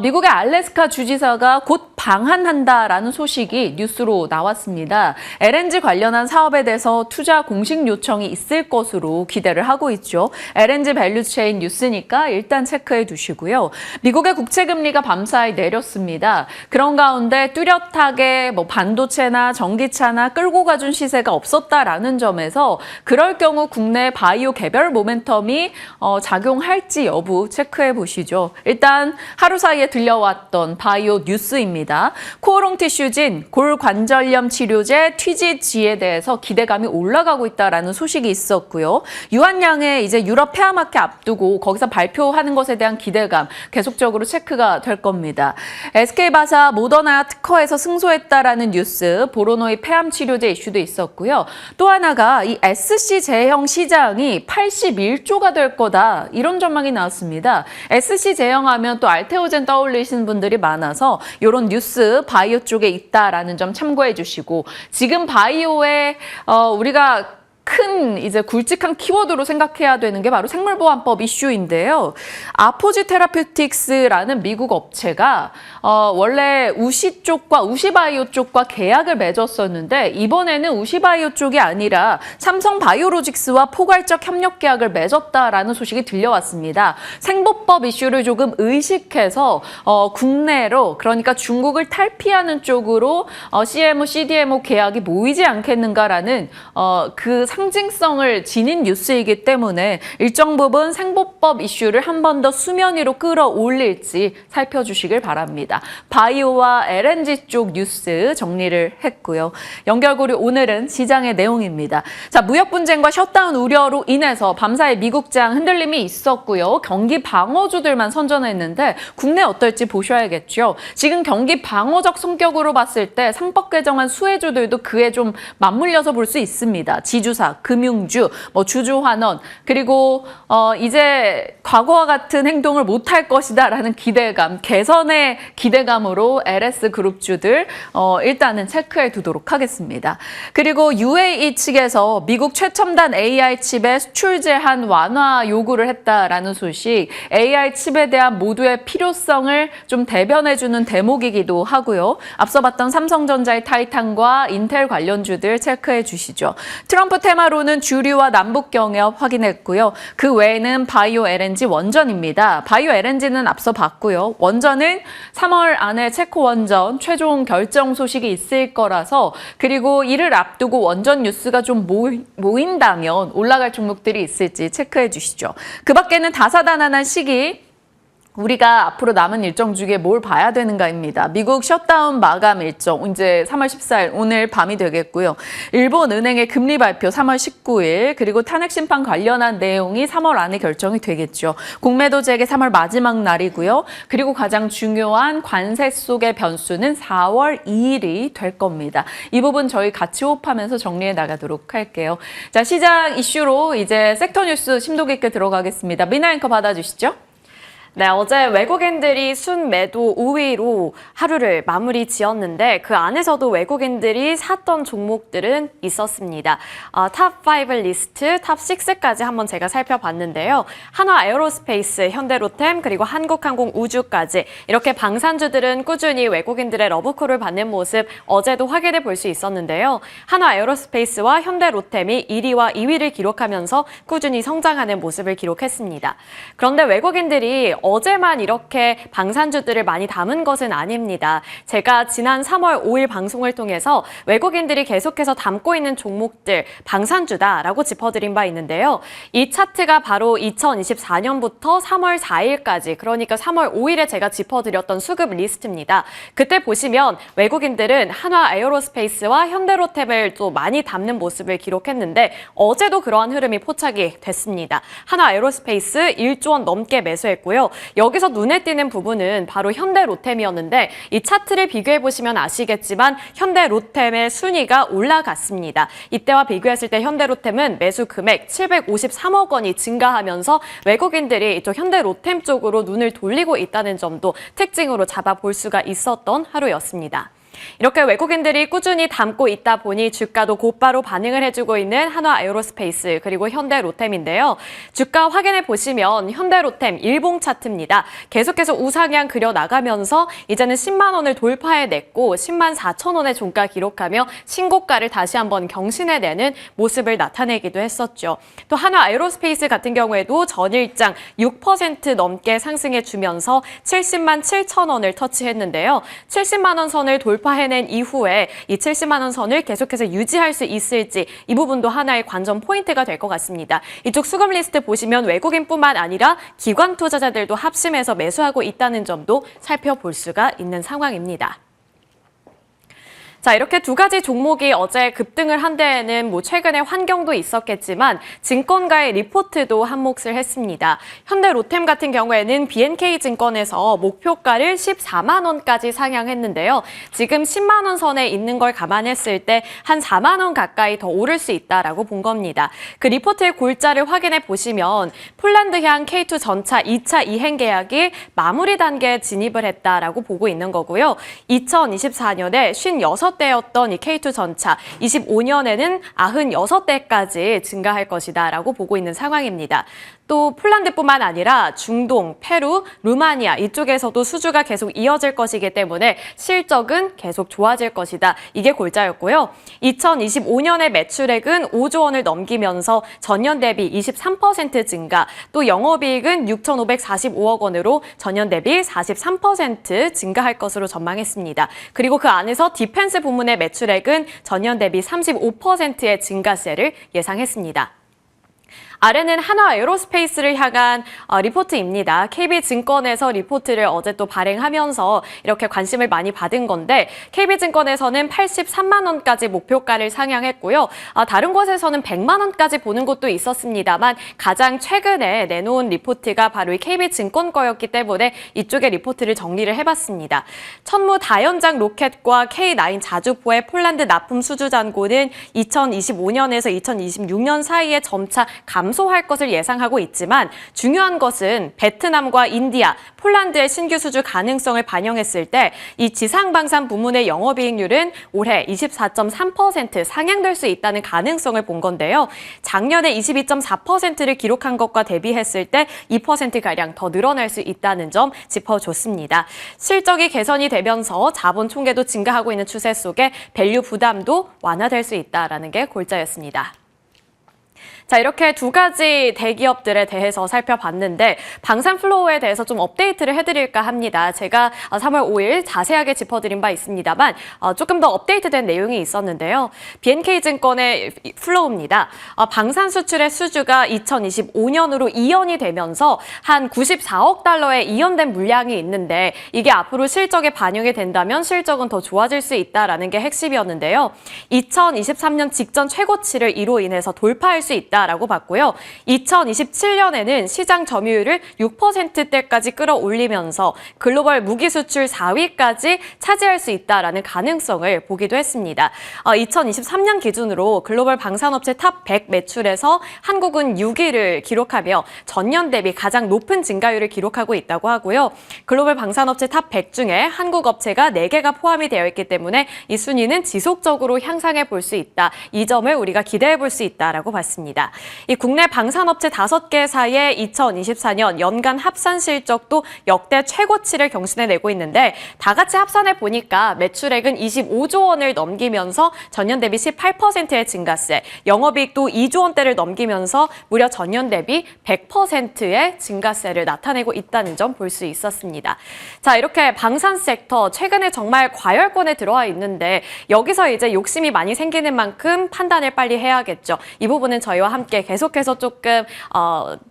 미국의 알래스카 주지사가 곧 방한한다라는 소식이 뉴스로 나왔습니다. LNG 관련한 사업에 대해서 투자 공식 요청이 있을 것으로 기대를 하고 있죠. LNG 밸류체인 뉴스니까 일단 체크해 두시고요. 미국의 국채금리가 밤사이 내렸습니다. 그런 가운데 뚜렷하게 뭐 반도체나 전기차나 끌고 가준 시세가 없었다라는 점에서 그럴 경우 국내 바이오 개별 모멘텀이 작용할지 여부 체크해 보시죠. 일단 하루 사이에 들려왔던 바이오 뉴스입니다. 코오롱 티슈진 골관절염 치료제 TGG에 대해서 기대감이 올라가고 있다라는 소식이 있었고요. 유한양의 이제 유럽 폐암학회 앞두고 거기서 발표하는 것에 대한 기대감 계속적으로 체크가 될 겁니다. SK바사 모더나 특허에서 승소했다라는 뉴스, 보로노이 폐암 치료제 이슈도 있었고요. 또 하나가 이 SC 제형 시장이 81조가 될 거다 이런 전망이 나왔습니다. SC 제형하면 또 알테오젠 떠올리시는 분들이 많아서 이런 뉴스 바이오 쪽에 있다라는 점 참고해 주시고 지금 바이오에 우리가 큰 이제 굵직한 키워드로 생각해야 되는 게 바로 생물보안법 이슈인데요. 아포지 테라퓨틱스라는 미국 업체가 원래 우시 쪽과 우시바이오 쪽과 계약을 맺었었는데 이번에는 우시바이오 쪽이 아니라 삼성바이오로직스와 포괄적 협력 계약을 맺었다라는 소식이 들려왔습니다. 생보법 이슈를 조금 의식해서 국내로 그러니까 중국을 탈피하는 쪽으로 CMO, CDMO 계약이 모이지 않겠는가라는 그 상징성을 지닌 뉴스이기 때문에 일정 부분 생보법 이슈를 한 번 더 수면 위로 끌어올릴지 살펴주시길 바랍니다. 바이오와 LNG 쪽 뉴스 정리를 했고요. 연결고리 오늘은 시장의 내용입니다. 자, 무역 분쟁과 셧다운 우려로 인해서 밤사이 미국장 흔들림이 있었고요. 경기 방어주들만 선전했는데 국내 어떨지 보셔야겠죠. 지금 경기 방어적 성격으로 봤을 때 상법 개정안 수혜주들도 그에 좀 맞물려서 볼 수 있습니다. 지주사, 주가, 금융주, 뭐 주주환원, 그리고 이제 과거와 같은 행동을 못할 것이다라는 기대감, 개선의 기대감으로 LS 그룹주들 일단은 체크해 두도록 하겠습니다. 그리고 UAE 측에서 미국 최첨단 AI 칩의 수출 제한 완화 요구를 했다라는 소식, AI 칩에 대한 모두의 필요성을 좀 대변해주는 대목이기도 하고요. 앞서 봤던 삼성전자의 타이탄과 인텔 관련주들 체크해 주시죠. 트럼프 테마로는 주류와 남북 경협 확인했고요. 그 외에는 바이오 LNG 원전입니다. 바이오 LNG는 앞서 봤고요. 원전은 3월 안에 체코 원전 최종 결정 소식이 있을 거라서, 그리고 이를 앞두고 원전 뉴스가 좀 모인다면 올라갈 종목들이 있을지 체크해 주시죠. 그 밖에는 다사다난한 시기, 우리가 앞으로 남은 일정 중에 뭘 봐야 되는가입니다. 미국 셧다운 마감 일정, 이제 3월 14일 오늘 밤이 되겠고요. 일본 은행의 금리 발표 3월 19일, 그리고 탄핵 심판 관련한 내용이 3월 안에 결정이 되겠죠. 공매도 재개 3월 마지막 날이고요. 그리고 가장 중요한 관세 속의 변수는 4월 2일이 될 겁니다. 이 부분 저희 같이 호흡하면서 정리해 나가도록 할게요. 자, 시장 이슈로 이제 섹터 뉴스 심도 깊게 들어가겠습니다. 미나 앵커 받아주시죠. 네, 어제 외국인들이 순매도 우위로 하루를 마무리 지었는데 그 안에서도 외국인들이 샀던 종목들은 있었습니다. 탑5 리스트, 탑6까지 한번 제가 살펴봤는데요. 한화 에어로스페이스, 현대로템, 그리고 한국항공 우주까지 이렇게 방산주들은 꾸준히 외국인들의 러브콜을 받는 모습 어제도 확인해 볼 수 있었는데요. 한화 에어로스페이스와 현대로템이 1위와 2위를 기록하면서 꾸준히 성장하는 모습을 기록했습니다. 그런데 외국인들이 어제만 이렇게 방산주들을 많이 담은 것은 아닙니다. 제가 지난 3월 5일 방송을 통해서 외국인들이 계속해서 담고 있는 종목들 방산주다라고 짚어드린 바 있는데요. 이 차트가 바로 2024년부터 3월 4일까지, 그러니까 3월 5일에 제가 짚어드렸던 수급 리스트입니다. 그때 보시면 외국인들은 한화 에어로스페이스와 현대로템을 또 많이 담는 모습을 기록했는데 어제도 그러한 흐름이 포착이 됐습니다. 한화 에어로스페이스 1조 원 넘게 매수했고요. 여기서 눈에 띄는 부분은 바로 현대로템이었는데 이 차트를 비교해보시면 아시겠지만 현대로템의 순위가 올라갔습니다. 이때와 비교했을 때 현대로템은 매수 금액 753억 원이 증가하면서 외국인들이 이쪽 현대로템 쪽으로 눈을 돌리고 있다는 점도 특징으로 잡아볼 수가 있었던 하루였습니다. 이렇게 외국인들이 꾸준히 담고 있다 보니 주가도 곧바로 반응을 해주고 있는 한화 에어로스페이스 그리고 현대로템인데요. 주가 확인해 보시면 현대로템 일봉 차트입니다. 계속해서 우상향 그려나가면서 이제는 10만 원을 돌파해냈고 10만 4천 원의 종가 기록하며 신고가를 다시 한번 경신해내는 모습을 나타내기도 했었죠. 또 한화 에어로스페이스 같은 경우에도 전일장 6% 넘게 상승해주면서 70만 7천 원을 터치했는데요. 70만 원 선을 돌파해낸 이후에 이 70만 원 선을 계속해서 유지할 수 있을지 이 부분도 하나의 관전 포인트가 될 것 같습니다. 이쪽 수급 리스트 보시면 외국인뿐만 아니라 기관 투자자들도 합심해서 매수하고 있다는 점도 살펴볼 수가 있는 상황입니다. 자, 이렇게 두 가지 종목이 어제 급등을 한 데에는 최근에 환경도 있었겠지만 증권가의 리포트도 한 몫을 했습니다. 현대로템 같은 경우에는 BNK증권에서 목표가를 14만 원까지 상향했는데요. 지금 10만 원 선에 있는 걸 감안했을 때 한 4만 원 가까이 더 오를 수 있다라고 본 겁니다. 그 리포트의 골자를 확인해 보시면 폴란드향 K2 전차 2차 이행 계약이 마무리 단계에 진입을 했다라고 보고 있는 거고요. 2024년에 56대였던 이 K2 전차 25년에는 96대까지 증가할 것이다라고 보고 있는 상황입니다. 또 폴란드뿐만 아니라 중동, 페루, 루마니아 이쪽에서도 수주가 계속 이어질 것이기 때문에 실적은 계속 좋아질 것이다. 이게 골자였고요. 2025년의 매출액은 5조 원을 넘기면서 전년 대비 23% 증가, 또 영업이익은 6,545억 원으로 전년 대비 43% 증가할 것으로 전망했습니다. 그리고 그 안에서 디펜스 부문의 매출액은 전년 대비 35%의 증가세를 예상했습니다. 아래는 한화 에어로스페이스를 향한 리포트입니다. KB증권에서 리포트를 어제 또 발행하면서 이렇게 관심을 많이 받은 건데 KB증권에서는 83만 원까지 목표가를 상향했고요. 다른 곳에서는 100만 원까지 보는 곳도 있었습니다만 가장 최근에 내놓은 리포트가 바로 이 KB증권 거였기 때문에 이쪽에 리포트를 정리를 해봤습니다. 천무 다연장 로켓과 K9 자주포의 폴란드 납품 수주 잔고는 2025년에서 2026년 사이에 점차 감소할 것을 예상하고 있지만 중요한 것은 베트남과 인디아, 폴란드의 신규 수주 가능성을 반영했을 때 이 지상방산 부문의 영업이익률은 올해 24.3% 상향될 수 있다는 가능성을 본 건데요. 작년에 22.4%를 기록한 것과 대비했을 때 2%가량 더 늘어날 수 있다는 점 짚어줬습니다. 실적이 개선이 되면서 자본 총계도 증가하고 있는 추세 속에 밸류 부담도 완화될 수 있다는 게 골자였습니다. 자, 이렇게 두 가지 대기업들에 대해서 살펴봤는데 방산 플로우에 대해서 좀 업데이트를 해드릴까 합니다. 제가 3월 5일 자세하게 짚어드린 바 있습니다만 조금 더 업데이트된 내용이 있었는데요. BNK증권의 플로우입니다. 방산 수출의 수주가 2025년으로 이연이 되면서 한 94억 달러의 이연된 물량이 있는데 이게 앞으로 실적에 반영이 된다면 실적은 더 좋아질 수 있다는 게 핵심이었는데요. 2023년 직전 최고치를 이로 인해서 돌파할 수 있다. 라고 봤고요. 2027년에는 시장 점유율을 6%대까지 끌어올리면서 글로벌 무기 수출 4위까지 차지할 수 있다라는 가능성을 보기도 했습니다. 2023년 기준으로 글로벌 방산업체 탑 100 매출에서 한국은 6위를 기록하며 전년 대비 가장 높은 증가율을 기록하고 있다고 하고요. 글로벌 방산업체 탑 100 중에 한국 업체가 4개가 포함이 되어 있기 때문에 이 순위는 지속적으로 향상해 볼 수 있다. 이 점을 우리가 기대해 볼 수 있다라고 봤습니다. 이 국내 방산업체 5개사의 2024년 연간 합산 실적도 역대 최고치를 경신해내고 있는데 다 같이 합산해 보니까 매출액은 25조 원을 넘기면서 전년 대비 18%의 증가세, 영업이익도 2조 원대를 넘기면서 무려 전년 대비 100%의 증가세를 나타내고 있다는 점 볼 수 있었습니다. 자, 이렇게 방산 섹터 최근에 정말 과열권에 들어와 있는데 여기서 이제 욕심이 많이 생기는 만큼 판단을 빨리 해야겠죠. 이 부분은 저희와 함께 계속해서 조금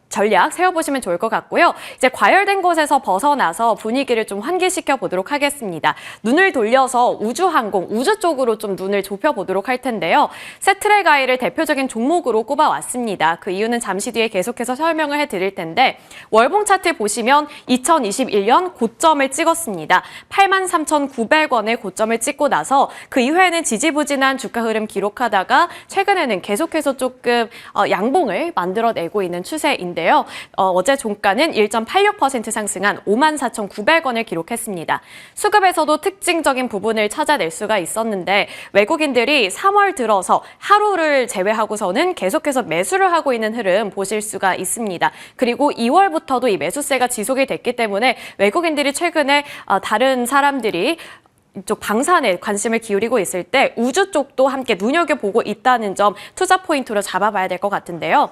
전략 세워보시면 좋을 것 같고요. 이제 과열된 곳에서 벗어나서 분위기를 좀 환기시켜 보도록 하겠습니다. 눈을 돌려서 우주항공, 우주 쪽으로 좀 눈을 좁혀보도록 할 텐데요. 세트레가이를 대표적인 종목으로 꼽아왔습니다. 그 이유는 잠시 뒤에 계속해서 설명을 해드릴 텐데 월봉 차트 보시면 2021년 고점을 찍었습니다. 83,900원의 고점을 찍고 나서 그 이후에는 지지부진한 주가 흐름 기록하다가 최근에는 계속해서 조금 양봉을 만들어내고 있는 추세인데요. 어제 종가는 1.86% 상승한 54,900원을 기록했습니다. 수급에서도 특징적인 부분을 찾아낼 수가 있었는데 외국인들이 3월 들어서 하루를 제외하고서는 계속해서 매수를 하고 있는 흐름 보실 수가 있습니다. 그리고 2월부터도 이 매수세가 지속이 됐기 때문에 외국인들이 최근에 다른 사람들이 이쪽 방산에 관심을 기울이고 있을 때 우주 쪽도 함께 눈여겨보고 있다는 점 투자 포인트로 잡아봐야 될 것 같은데요.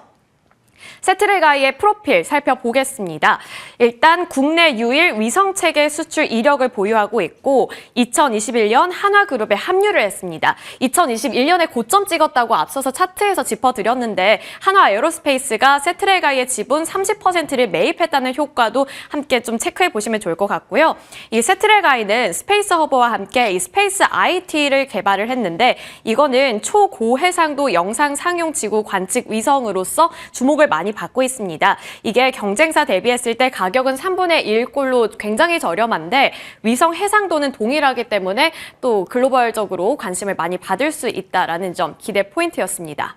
세트레가이의 프로필 살펴보겠습니다. 일단 국내 유일 위성체계 수출 이력을 보유하고 있고 2021년 한화그룹에 합류를 했습니다. 2021년에 고점 찍었다고 앞서서 차트에서 짚어드렸는데 한화 에어로스페이스가 세트레가이의 지분 30%를 매입했다는 효과도 함께 좀 체크해 보시면 좋을 것 같고요. 이 세트레가이는 스페이스 허브와 함께 이 스페이스 IT를 개발을 했는데 이거는 초고해상도 영상 상용 지구 관측 위성으로서 주목을 많이 받고 있습니다. 이게 경쟁사 대비했을 때 가격은 3분의 1꼴로 굉장히 저렴한데 위성 해상도는 동일하기 때문에 또 글로벌적으로 관심을 많이 받을 수 있다는 점 기대 포인트였습니다.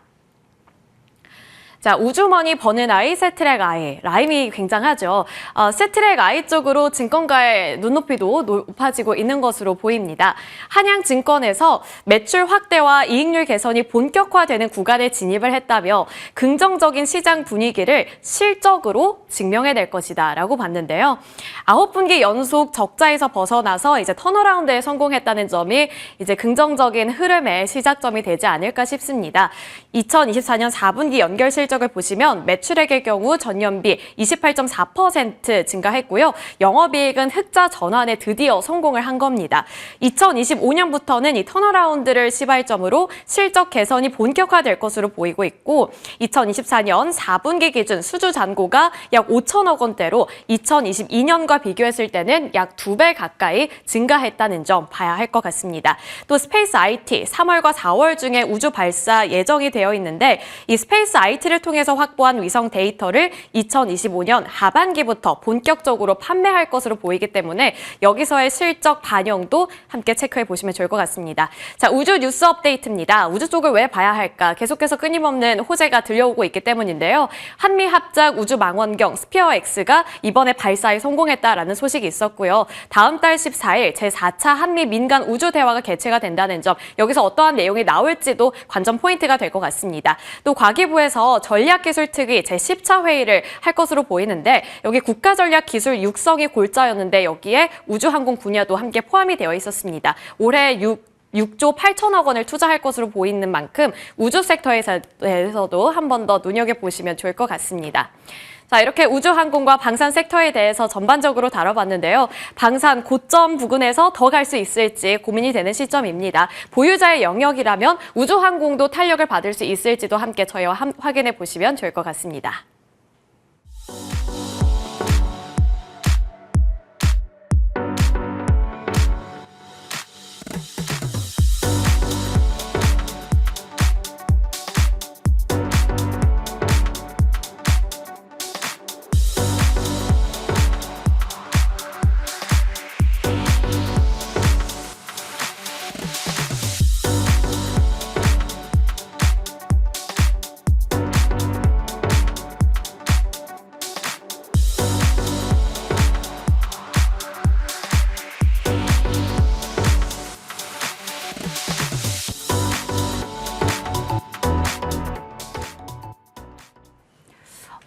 자, 우주머니 버는 아이, 세트랙 아이. 라임이 굉장하죠. 세트랙 아이 쪽으로 증권가의 눈높이도 높아지고 있는 것으로 보입니다. 한양증권에서 매출 확대와 이익률 개선이 본격화되는 구간에 진입을 했다며 긍정적인 시장 분위기를 실적으로 증명해낼 것이다 라고 봤는데요. 9분기 연속 적자에서 벗어나서 이제 턴어라운드에 성공했다는 점이 이제 긍정적인 흐름의 시작점이 되지 않을까 싶습니다. 2024년 4분기 연결 실적 실적을 보시면 매출액의 경우 전년비 28.4% 증가했고요. 영업이익은 흑자 전환에 드디어 성공을 한 겁니다. 2025년부터는 이 턴어라운드를 시발점으로 실적 개선이 본격화될 것으로 보이고 있고 2024년 4분기 기준 수주 잔고가 약 5천억 원대로 2022년과 비교했을 때는 약 2배 가까이 증가했다는 점 봐야 할 것 같습니다. 또 스페이스 IT 3월과 4월 중에 우주 발사 예정이 되어 있는데 이 스페이스 IT를 통해서 확보한 위성 데이터를 2025년 하반기부터 본격적으로 판매할 것으로 보이기 때문에 여기서의 실적 반영도 함께 체크해 보시면 좋을 것 같습니다. 자, 우주 뉴스 업데이트입니다. 우주 쪽을 왜 봐야 할까? 계속해서 끊임없는 호재가 들려오고 있기 때문인데요. 한미 합작 우주 망원경 스피어 X가 이번에 발사에 성공했다라는 소식이 있었고요. 다음 달 14일 제4차 한미 민간 우주 대화가 개최가 된다는 점, 여기서 어떠한 내용이 나올지도 관전 포인트가 될 것 같습니다. 또 과기부에서 전략기술특위 제10차 회의를 할 것으로 보이는데 여기 국가전략기술 육성이 골자였는데 여기에 우주항공 분야도 함께 포함이 되어 있었습니다. 올해 6조 8천억 원을 투자할 것으로 보이는 만큼 우주 섹터에서도 한 번 더 눈여겨보시면 좋을 것 같습니다. 자, 이렇게 우주항공과 방산 섹터에 대해서 전반적으로 다뤄봤는데요. 방산 고점 부근에서 더 갈 수 있을지 고민이 되는 시점입니다. 보유자의 영역이라면 우주항공도 탄력을 받을 수 있을지도 함께 저희와 확인해 보시면 좋을 것 같습니다.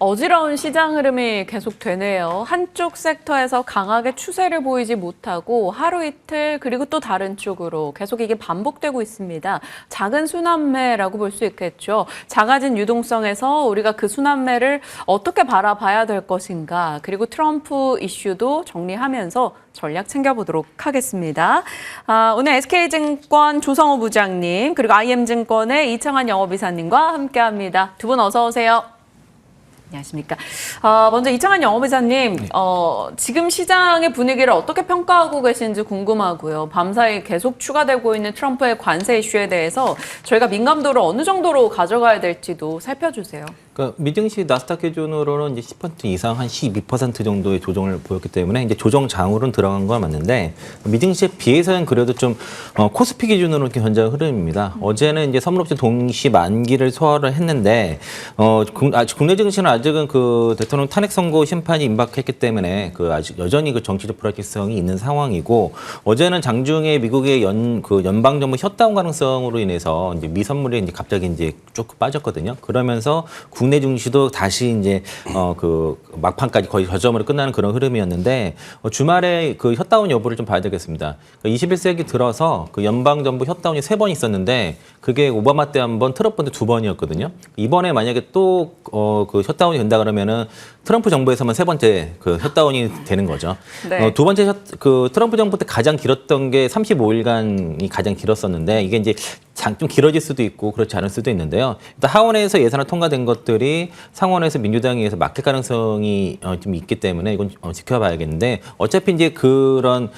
어지러운 시장 흐름이 계속되네요. 한쪽 섹터에서 강하게 추세를 보이지 못하고 하루 이틀 그리고 또 다른 쪽으로 계속 이게 반복되고 있습니다. 작은 순환매라고 볼 수 있겠죠. 작아진 유동성에서 우리가 그 순환매를 어떻게 바라봐야 될 것인가, 그리고 트럼프 이슈도 정리하면서 전략 챙겨보도록 하겠습니다. 오늘 SK증권 조성호 부장님, 그리고 IM증권의 이창환 영업이사님과 함께합니다. 두 분 어서 오세요. 안녕하십니까. 먼저 이창환 영업이사님, 지금 시장의 분위기를 어떻게 평가하고 계신지 궁금하고요. 밤사이 계속 추가되고 있는 트럼프의 관세 이슈에 대해서 저희가 민감도를 어느 정도로 가져가야 될지도 살펴주세요. 그러니까 미증시 나스닥 기준으로는 이제 10% 이상 한 12% 정도의 조정을 보였기 때문에 이제 조정장으로는 들어간 건 맞는데 미증시에 비해서는 그래도 좀 코스피 기준으로 이렇게 현저한 흐름입니다. 어제는 이제 선물옵션 동시 만기를 소화를 했는데 국내 증시는 아직은 그 대통령 탄핵 선고 심판이 임박했기 때문에 그 아직 여전히 그 정치적 불확실성이 있는 상황이고 어제는 장중에 미국의 연방 정부 셧다운 가능성으로 인해서 이제 미선물이 이제 갑자기 이제 쭉 빠졌거든요. 그러면서 국내 증시도 다시 이제 그 막판까지 거의 저점으로 끝나는 그런 흐름이었는데 주말에 그 셧다운 여부를 좀 봐야 되겠습니다. 21세기 들어서 그 연방 정부 셧다운이 3번 있었는데 그게 오바마 때 한 번, 트럼프 때 2번이었거든요. 이번에 만약에 또 그 셧다운이 된다 그러면은 트럼프 정부에서만 3번째 그 셧다운이 되는 거죠. 네. 두 번째 그 트럼프 정부 때 가장 길었던 게 35일간이 가장 길었었는데 이게 이제 좀 길어질 수도 있고 그렇지 않을 수도 있는데요. 일단 하원에서 예산을 통과된 것들이 상원에서 민주당에 의해서 막힐 가능성이 좀 있기 때문에 이건 지켜봐야겠는데 어차피 이제 그런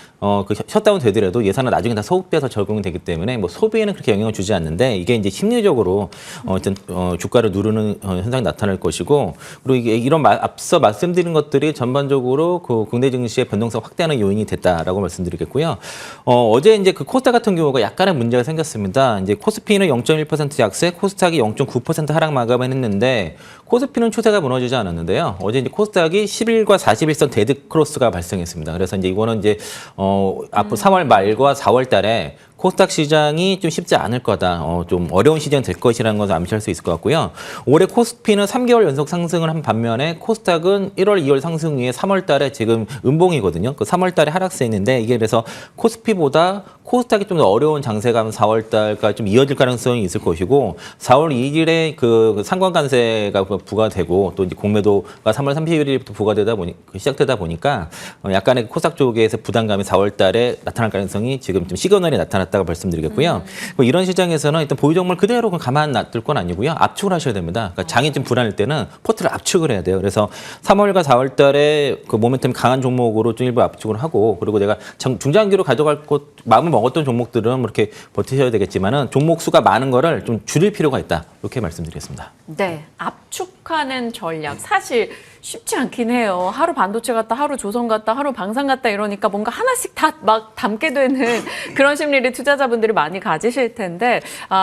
그 셧다운 되더라도 예산은 나중에 다 소비돼서 적용이 되기 때문에 뭐 소비에는 그렇게 영향을 주지 않는데 이게 이제 심리적으로 어떤 주가를 누르는 현상이 나타날 것이고 그리고 이게 이런 앞서 말씀드린 것들이 전반적으로 그 국내 증시의 변동성 확대하는 요인이 됐다라고 말씀드리겠고요. 어제 이제 그 코스닥 같은 경우가 약간의 문제가 생겼습니다. 이제 코스피는 0.1% 약세, 코스닥이 0.9% 하락 마감을 했는데 코스피는 추세가 무너지지 않았는데요. 어제 이제 코스닥이 10일과 41선 데드 크로스가 발생했습니다. 그래서 이제 이거는 이제 앞으로 3월 말과 4월 달에 코스닥 시장이 좀 쉽지 않을 거다. 좀 어려운 시장이 될 것이라는 것을 암시할 수 있을 것 같고요. 올해 코스피는 3개월 연속 상승을 한 반면에 코스닥은 1월, 2월 상승 후에 3월 달에 지금 음봉이거든요. 그 3월 달에 하락세인데 이게 그래서 코스피보다 코스닥이 좀 더 어려운 장세가 4월 달까지 좀 이어질 가능성이 있을 것이고 4월 2일에 그 상관관세가 부과되고 또 이제 공매도가 3월 30일부터 부과되다 보니 시작되다 보니까 약간의 코스닥 쪽에서 부담감이 4월 달에 나타날 가능성이 지금 좀 시그널이 나타났다고 말씀드리겠고요. 뭐 이런 시장에서는 일단 보유 종목을 그대로 가만 놔둘 건 아니고요. 압축을 하셔야 됩니다. 그러니까 장이 좀 불안할 때는 포트를 압축을 해야 돼요. 그래서 3월과 4월 달에 그 모멘텀 강한 종목으로 좀 일부 압축을 하고 그리고 내가 중장기로 가져갈 것 마음을 먹었던 종목들은 이렇게 버티셔야 되겠지만은 종목 수가 많은 거를 좀 줄일 필요가 있다. 이렇게 말씀드리겠습니다. 네, 압축하는 전략 사실 쉽지 않긴 해요. 하루 반도체 갔다, 하루 조선 갔다, 하루 방산 갔다 이러니까 뭔가 하나씩 다 막 담게 되는 그런 심리를 투자자분들이 많이 가지실 텐데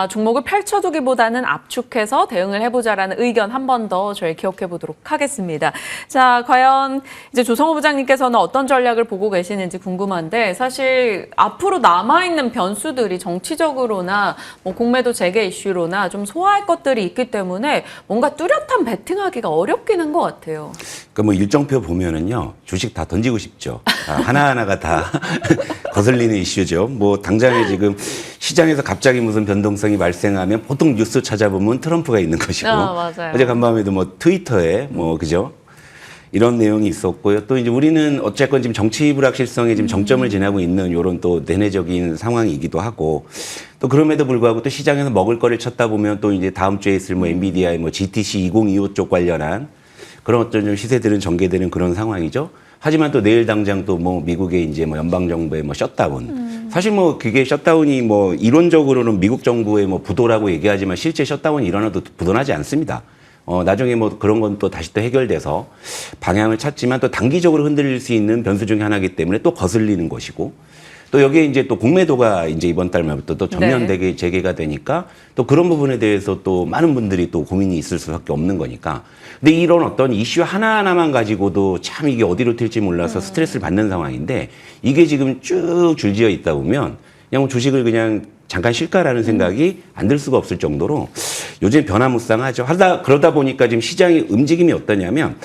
종목을 펼쳐두기보다는 압축해서 대응을 해보자라는 의견 한 번 더 저희 기억해 보도록 하겠습니다. 자, 과연 이제 조성호 부장님께서는 어떤 전략을 보고 계시는지 궁금한데 사실 앞으로 남아있는 변수들이 정치적으로나 뭐 공매도 재개 이슈로나 좀 소화할 것들이 있기 때문에 뭔가 뚜렷한 베팅하기가 어렵긴 한 것 같아요. 그러니까 뭐 일정표 보면은요 주식 다 던지고 싶죠. 하나하나가 다 거슬리는 이슈죠. 뭐 당장에 지금 시장에서 갑자기 무슨 변동성이 발생하면 보통 뉴스 찾아보면 트럼프가 있는 것이고 맞아요. 어제 간밤에도 뭐 트위터에 뭐 그죠? 이런 내용이 있었고요. 또 이제 우리는 어쨌건 지금 정치 불확실성에 지금 정점을 지나고 있는 이런 또 내내적인 상황이기도 하고 또 그럼에도 불구하고 또 시장에서 먹을 거를 찾다 보면 또 이제 다음 주에 있을 뭐 엔비디아의 뭐 GTC 2025 쪽 관련한 그런 어떤 좀 시세들은 전개되는 그런 상황이죠. 하지만 또 내일 당장 또 뭐 미국의 이제 뭐 연방정부의 뭐 셧다운. 사실 뭐 그게 셧다운이 뭐 이론적으로는 미국 정부의 뭐 부도라고 얘기하지만 실제 셧다운이 일어나도 부도나지 않습니다. 나중에 뭐 그런 건 또 다시 또 해결돼서 방향을 찾지만 또 단기적으로 흔들릴 수 있는 변수 중에 하나이기 때문에 또 거슬리는 것이고 또 여기에 이제 또 공매도가 이제 이번 달 말부터 또 전면 재개가 되니까 또 그런 부분에 대해서 또 많은 분들이 또 고민이 있을 수밖에 없는 거니까. 근데 이런 어떤 이슈 하나하나만 가지고도 참 이게 어디로 튈지 몰라서 스트레스를 받는 상황인데 이게 지금 쭉 줄지어 있다 보면 그냥 주식을 그냥 잠깐 쉴까라는 생각이 안 들 수가 없을 정도로 요즘 변화무쌍하죠. 그러다 보니까 지금 시장의 움직임이 어떠냐면,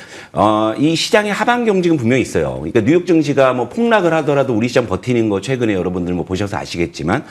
이 시장의 하반 경직은 분명히 있어요. 그러니까 뉴욕 증시가 뭐 폭락을 하더라도 우리 시장 버티는 거 최근에 여러분들 뭐 보셔서 아시겠지만,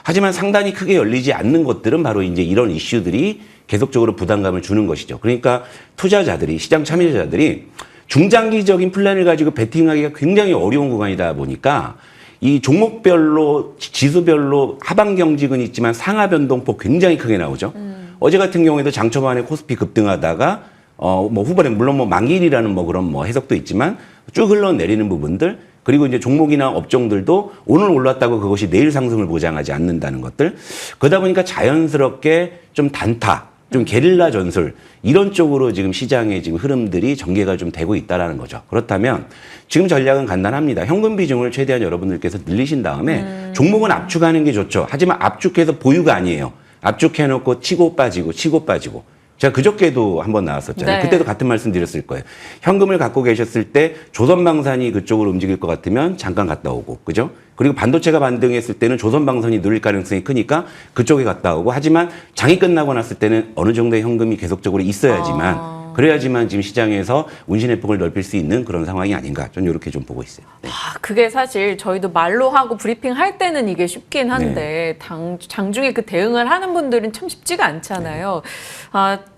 하지만 상단이 크게 열리지 않는 것들은 바로 이제 이런 이슈들이 계속적으로 부담감을 주는 것이죠. 그러니까 투자자들이, 시장 참여자들이 중장기적인 플랜을 가지고 베팅하기가 굉장히 어려운 구간이다 보니까 이 종목별로 지수별로 하방 경직은 있지만 상하 변동폭 굉장히 크게 나오죠. 어제 같은 경우에도 장 초반에 코스피 급등하다가 뭐 후반에 물론 뭐 만기일이라는 뭐 그런 뭐 해석도 있지만 쭉 흘러내리는 부분들 그리고 이제 종목이나 업종들도 오늘 올랐다고 그것이 내일 상승을 보장하지 않는다는 것들 그러다 보니까 자연스럽게 좀 단타 좀 게릴라 전술 이런 쪽으로 지금 시장의 지금 흐름들이 전개가 좀 되고 있다라는 거죠. 그렇다면 지금 전략은 간단합니다. 현금 비중을 최대한 여러분들께서 늘리신 다음에 종목은 압축하는 게 좋죠. 하지만 압축해서 보유가 아니에요. 압축해놓고 치고 빠지고 치고 빠지고. 제가 그저께도 한번 나왔었잖아요. 네. 그때도 같은 말씀 드렸을 거예요. 현금을 갖고 계셨을 때 조선방산이 그쪽으로 움직일 것 같으면 잠깐 갔다 오고, 그죠? 그리고 반도체가 반등했을 때는 조선방산이 누릴 가능성이 크니까 그쪽에 갔다 오고, 하지만 장이 끝나고 났을 때는 어느 정도의 현금이 계속적으로 있어야지만, 그래야지만 지금 시장에서 운신의 폭을 넓힐 수 있는 그런 상황이 아닌가. 저는 이렇게 좀 보고 있어요. 네. 그게 사실 저희도 말로 하고 브리핑 할 때는 이게 쉽긴 한데 장중에 그 대응을 하는 분들은 참 쉽지가 않잖아요.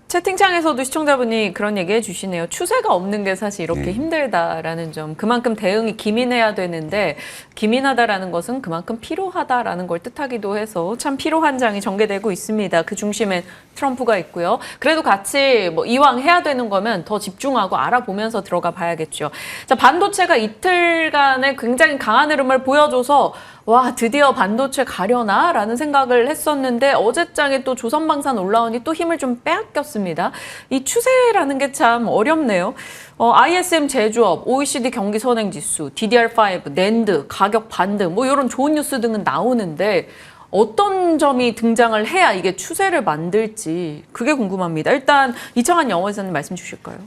채팅창에서도 시청자분이 그런 얘기 해주시네요. 추세가 없는 게 사실 이렇게 힘들다라는 점. 그만큼 대응이 기민해야 되는데 기민하다라는 것은 그만큼 필요하다라는 걸 뜻하기도 해서 참 필요한 장이 전개되고 있습니다. 그 중심엔 트럼프가 있고요. 그래도 같이 뭐 이왕 해야 되는 거면 더 집중하고 알아보면서 들어가 봐야겠죠. 자, 반도체가 이틀간의 굉장히 강한 흐름을 보여줘서 와, 드디어 반도체 가려나? 라는 생각을 했었는데 어제장에 또 조선방산 올라오니 또 힘을 좀 빼앗겼습니다. 이 추세라는 게 참 어렵네요. ISM 제조업, OECD 경기 선행지수, DDR5, 낸드, 가격 반등 뭐 이런 좋은 뉴스 등은 나오는데 어떤 점이 등장을 해야 이게 추세를 만들지 그게 궁금합니다. 일단 이창한 영어에서는 말씀 주실까요?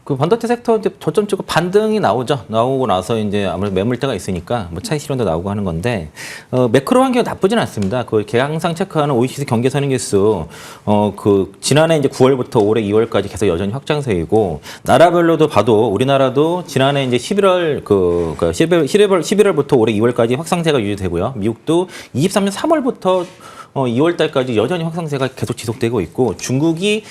그 반도체 섹터 이제 저점 찍고 반등이 나오죠. 나오고 나서 이제 아무래도 매물대가 있으니까 뭐 차익 실현도 나오고 하는 건데 매크로 환경이 나쁘진 않습니다. 그 제가 항상 체크하는 OECD 경제 선행지수 그 지난해 이제 9월부터 올해 2월까지 계속 여전히 확장세이고 나라별로도 봐도 우리나라도 지난해 이제 11월부터 올해 2월까지 확장세가 유지되고요. 미국도 23년 3월부터 2월 달까지 여전히 확산세가 계속 지속되고 있고 중국이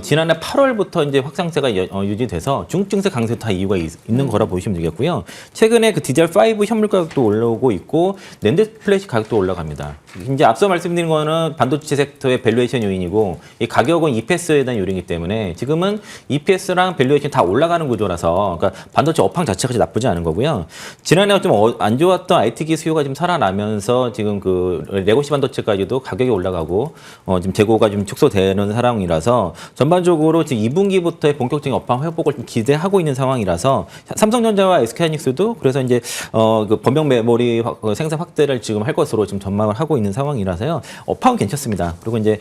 지난해 8월부터 이제 확산세가 유지돼서 중국 증시 강세 다 이유가 있는 거라 보시면 되겠고요. 최근에 그 DDR5 현물 가격도 올라오고 있고 낸드 플래시 가격도 올라갑니다. 이제 앞서 말씀드린 거는 반도체 섹터의 밸류에이션 요인이고 이 가격은 EPS에 대한 요인이기 때문에 지금은 EPS랑 밸류에이션 다 올라가는 구조라서 그러니까 반도체 업황 자체가 나쁘지 않은 거고요. 지난해 좀 안 좋았던 IT기 수요가 좀 살아나면서 지금 그 레고시 반도체까지도 가격이 올라가고 지금 재고가 좀 축소되는 상황이라서 전반적으로 지금 2분기부터의 본격적인 업황 회복을 좀 기대하고 있는 상황이라서 삼성전자와 SK하이닉스도 그래서 이제 그 범용 메모리 생산 확대를 지금 할 것으로 지금 전망을 하고 있는 상황이라서요. 업황은 괜찮습니다. 그리고 이제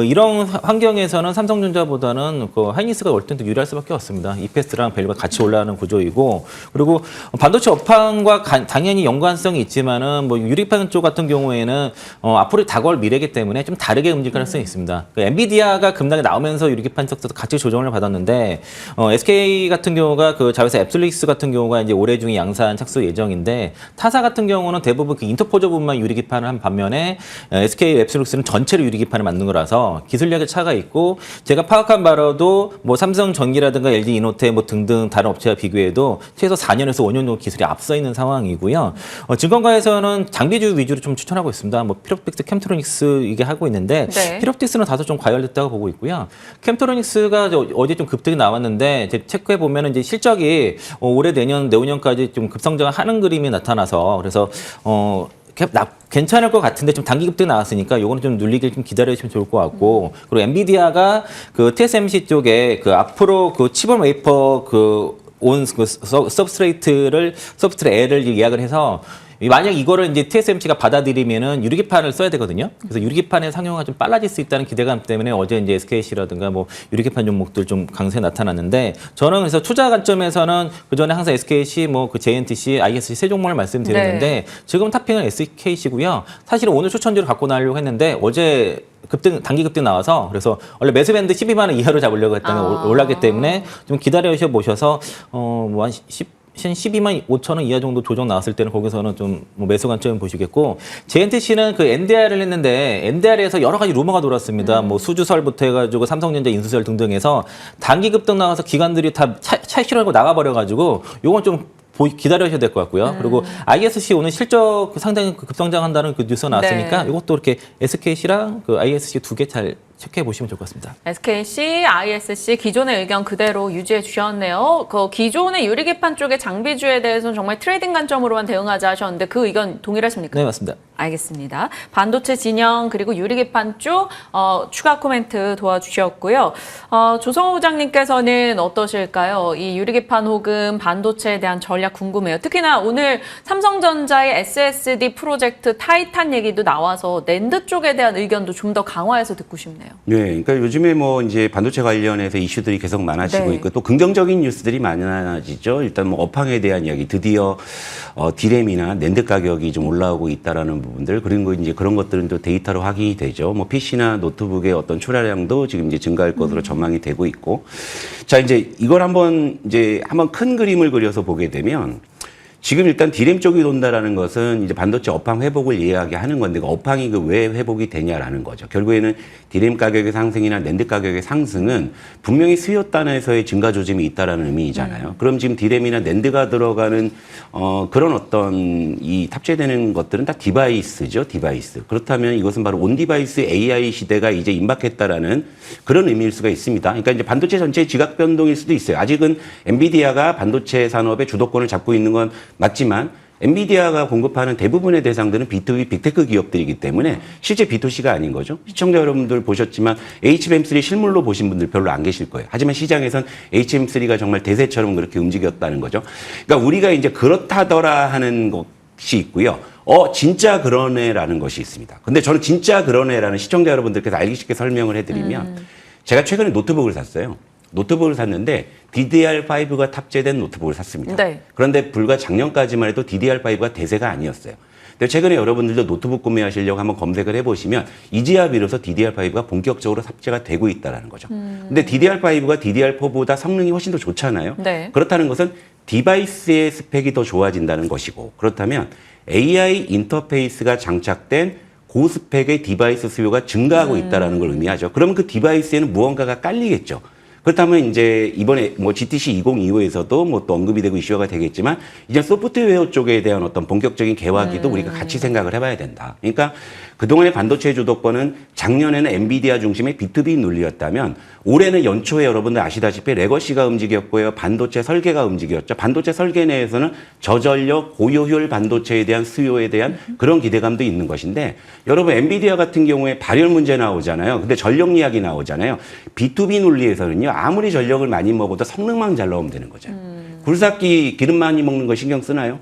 이런 환경에서는 삼성전자보다는 그 하이닉스가 올 때도 유리할 수밖에 없습니다. EPS랑 밸류가 같이 올라가는 구조이고 그리고 반도체 업황과 당연히 연관성이 있지만은 뭐 유리판 쪽 같은 경우에는 앞으로 다가올 미래이기 때문에 좀 다르게 움직일 가능성이 있습니다. 그 엔비디아가 급락에 나오면서 유리판 쪽도 같이 조정을 받았는데 SK 같은 경우가 그 자회사 앱솔릭스 같은 경우가 이제 올해 중에 양산 착수 예정인데 타사 같은 경우는 대부분 그 인터포저 부분만 유리기판을 한 반면에 SK 앱솔릭스는 전체로 유리기판을 만든 거라서 기술력의 차가 있고 제가 파악한 바로도 뭐 삼성전기라든가 LG 이노테 뭐 등등 다른 업체와 비교해도 최소 4년에서 5년 정도 기술이 앞서 있는 상황이고요. 증권가에서는 장비주 위주로 좀 추천하고 있습니다. 뭐 피롭틱스, 캠트로닉스 이게 하고 있는데 네. 피롭틱스는 다소 좀 과열됐다고 보고 있고요. 캠트로닉스가 어제 좀 급등이 나왔는데 체크해 보면 이제 실적이 올해 내후년까지 좀 급성장을 하는 그림이 나타나서 그래서 괜찮을 것 같은데 좀 단기 급등 나왔으니까 요거는 좀 눌리길 좀 기다려주시면 좋을 것 같고 그리고 엔비디아가 그 TSMC 쪽에 그 앞으로 그 치본 웨이퍼 서브스트레이트 L을 예약을 해서 만약 이거를 이제 TSMC가 받아들이면은 유리기판을 써야 되거든요. 그래서 유리기판의 상용화가 좀 빨라질 수 있다는 기대감 때문에 어제 이제 SKC라든가 뭐 유리기판 종목들 좀 강세 나타났는데 저는 그래서 투자 관점에서는 그 전에 항상 SKC 뭐 그 JNTC, ISC 세 종목을 말씀드렸는데 네. 지금 탑핑은 SKC고요. 사실은 오늘 추천주를 갖고 나가려고 했는데 어제 단기 급등 나와서 그래서 원래 매수밴드 12만 원 이하로 잡으려고 했다가 올랐기 때문에 좀 기다려 보셔서 뭐 한 12만 5천 원 이하 정도 조정 나왔을 때는 거기서는 좀 뭐 매수 관점 보시겠고 JNTC는 그 NDR을 했는데 NDR에서 여러 가지 루머가 돌았습니다. 뭐 수주설부터 해가지고 삼성전자 인수설 등등해서 단기 급등 나와서 기관들이 다 차익 실현하고 나가버려가지고 요건 좀 기다려야 될 것 같고요. 그리고 ISC 오늘 실적 상당히 급성장한다는 그 뉴스 나왔으니까 네. 이것도 이렇게 SKC랑 그 ISC 두 개 잘 체크해 보시면 좋을 것 같습니다. SKC, ISC 기존의 의견 그대로 유지해 주셨네요. 그 기존의 유리기판 쪽의 장비주에 대해서는 정말 트레이딩 관점으로만 대응하자 하셨는데 그 의견 동일하십니까? 네, 맞습니다. 알겠습니다. 반도체 진영 그리고 유리기판 쪽 추가 코멘트 도와주셨고요. 조성호 부장님께서는 어떠실까요? 이 유리기판 혹은 반도체에 대한 전략 궁금해요. 특히나 오늘 삼성전자의 SSD 프로젝트 타이탄 얘기도 나와서 낸드 쪽에 대한 의견도 좀 더 강화해서 듣고 싶네요. 네, 그러니까 요즘에 뭐 이제 반도체 관련해서 이슈들이 계속 많아지고 네. 있고 또 긍정적인 뉴스들이 많아지죠. 일단 뭐 업황에 대한 이야기, 드디어 디램이나 낸드 가격이 좀 올라오고 있다라는 부분들 그리고 이제 그런 것들은 또 데이터로 확인이 되죠. 뭐 PC나 노트북의 어떤 출하량도 지금 이제 증가할 것으로 전망이 되고 있고, 자 이제 이걸 한번 큰 그림을 그려서 보게 되면. 지금 일단 디램 쪽이 돈다라는 것은 이제 반도체 업황 회복을 이야기하는 건데 그 업황이 왜 회복이 되냐라는 거죠. 결국에는 디램 가격의 상승이나 낸드 가격의 상승은 분명히 수요 단에서의 증가 조짐이 있다라는 의미잖아요. 그럼 지금 디램이나 낸드가 들어가는 그런 어떤 이 탑재되는 것들은 다 디바이스죠, 디바이스. 그렇다면 이것은 바로 온 디바이스 AI 시대가 이제 임박했다라는 그런 의미일 수가 있습니다. 그러니까 이제 반도체 전체의 지각 변동일 수도 있어요. 아직은 엔비디아가 반도체 산업의 주도권을 잡고 있는 건 맞지만 엔비디아가 공급하는 대부분의 대상들은 B2B 빅테크 기업들이기 때문에 실제 B2C가 아닌 거죠. 시청자 여러분들 보셨지만 HBM3 실물로 보신 분들 별로 안 계실 거예요. 하지만 시장에선 HBM3가 정말 대세처럼 그렇게 움직였다는 거죠. 그러니까 우리가 이제 그렇다더라 하는 것이 있고요. 진짜 그러네라는 것이 있습니다. 근데 저는 진짜 그러네라는 시청자 여러분들께서 알기 쉽게 설명을 해드리면 제가 최근에 노트북을 샀어요. 노트북을 샀는데 DDR5가 탑재된 노트북을 샀습니다. 네. 그런데 불과 작년까지만 해도 DDR5가 대세가 아니었어요. 근데 최근에 여러분들도 노트북 구매하시려고 한번 검색을 해보시면 이제야 비로소 DDR5가 본격적으로 탑재가 되고 있다는 거죠. 근데 DDR5가 DDR4보다 성능이 훨씬 더 좋잖아요. 네. 그렇다는 것은 디바이스의 스펙이 더 좋아진다는 것이고, 그렇다면 AI 인터페이스가 장착된 고스펙의 디바이스 수요가 증가하고 있다는 걸 의미하죠. 그러면 그 디바이스에는 무언가가 깔리겠죠. 그렇다면 이제 이번에 뭐 GTC 2025에서도 뭐 또 언급이 되고 이슈화가 되겠지만 이제 소프트웨어 쪽에 대한 어떤 본격적인 개화기도 우리가 같이 생각을 해봐야 된다. 그러니까 그동안의 반도체 주도권은 작년에는 엔비디아 중심의 B2B 논리였다면 올해는 연초에 여러분들 아시다시피 레거시가 움직였고요. 반도체 설계가 움직였죠. 반도체 설계 내에서는 저전력, 고효율 반도체에 대한 수요에 대한 그런 기대감도 있는 것인데 여러분 엔비디아 같은 경우에 발열 문제 나오잖아요. 근데 전력 이야기 나오잖아요. B2B 논리에서는요. 아무리 전력을 많이 먹어도 성능만 잘 나오면 되는 거죠. 굴삭기 기름 많이 먹는 거 신경 쓰나요?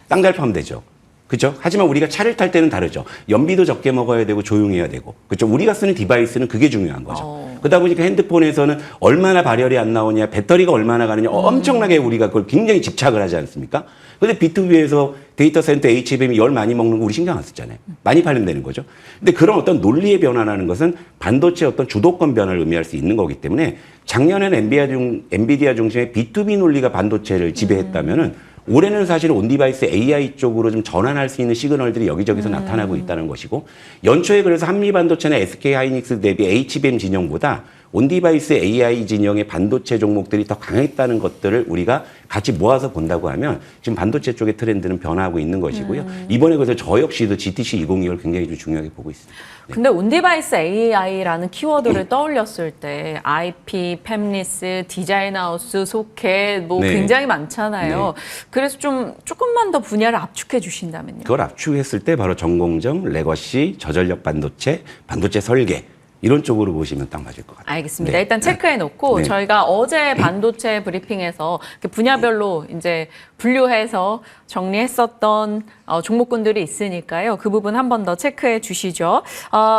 땅 잘 파면 되죠. 그렇죠? 하지만 우리가 차를 탈 때는 다르죠. 연비도 적게 먹어야 되고 조용해야 되고. 그렇죠? 우리가 쓰는 디바이스는 그게 중요한 거죠. 그러다 보니까 핸드폰에서는 얼마나 발열이 안 나오냐, 배터리가 얼마나 가느냐 엄청나게 우리가 그걸 굉장히 집착을 하지 않습니까? 근데 B2B에서 데이터 센터 HBM이 열 많이 먹는 거 우리 신경 안 쓰잖아요. 많이 팔면 되는 거죠. 근데 그런 어떤 논리의 변화라는 것은 반도체 어떤 주도권 변화를 의미할 수 있는 거기 때문에 작년에는 엔비디아 중심의 B2B 논리가 반도체를 지배했다면은 올해는 사실 온디바이스 AI 쪽으로 좀 전환할 수 있는 시그널들이 여기저기서 나타나고 있다는 것이고 연초에 그래서 한미반도체나 SK하이닉스 대비 HBM 진영보다 온디바이스 AI 진영의 반도체 종목들이 더 강했다는 것들을 우리가 같이 모아서 본다고 하면 지금 반도체 쪽의 트렌드는 변화하고 있는 것이고요. 이번에 그래서 저 역시도 GTC 2025를 굉장히 좀 중요하게 보고 있습니다. 네. 근데 온디바이스 AI라는 키워드를 떠올렸을 때 IP, 팹리스, 디자인하우스, 소켓 뭐 네. 굉장히 많잖아요. 네. 그래서 좀 조금만 더 분야를 압축해 주신다면요. 그걸 압축했을 때 바로 전공정, 레거시, 저전력 반도체, 반도체 설계 이런 쪽으로 보시면 딱 맞을 것 같아요. 알겠습니다. 네. 일단 체크해 놓고 네. 저희가 어제 반도체 브리핑에서 분야별로 이제 분류해서 정리했었던 종목군들이 있으니까요. 그 부분 한 번 더 체크해 주시죠.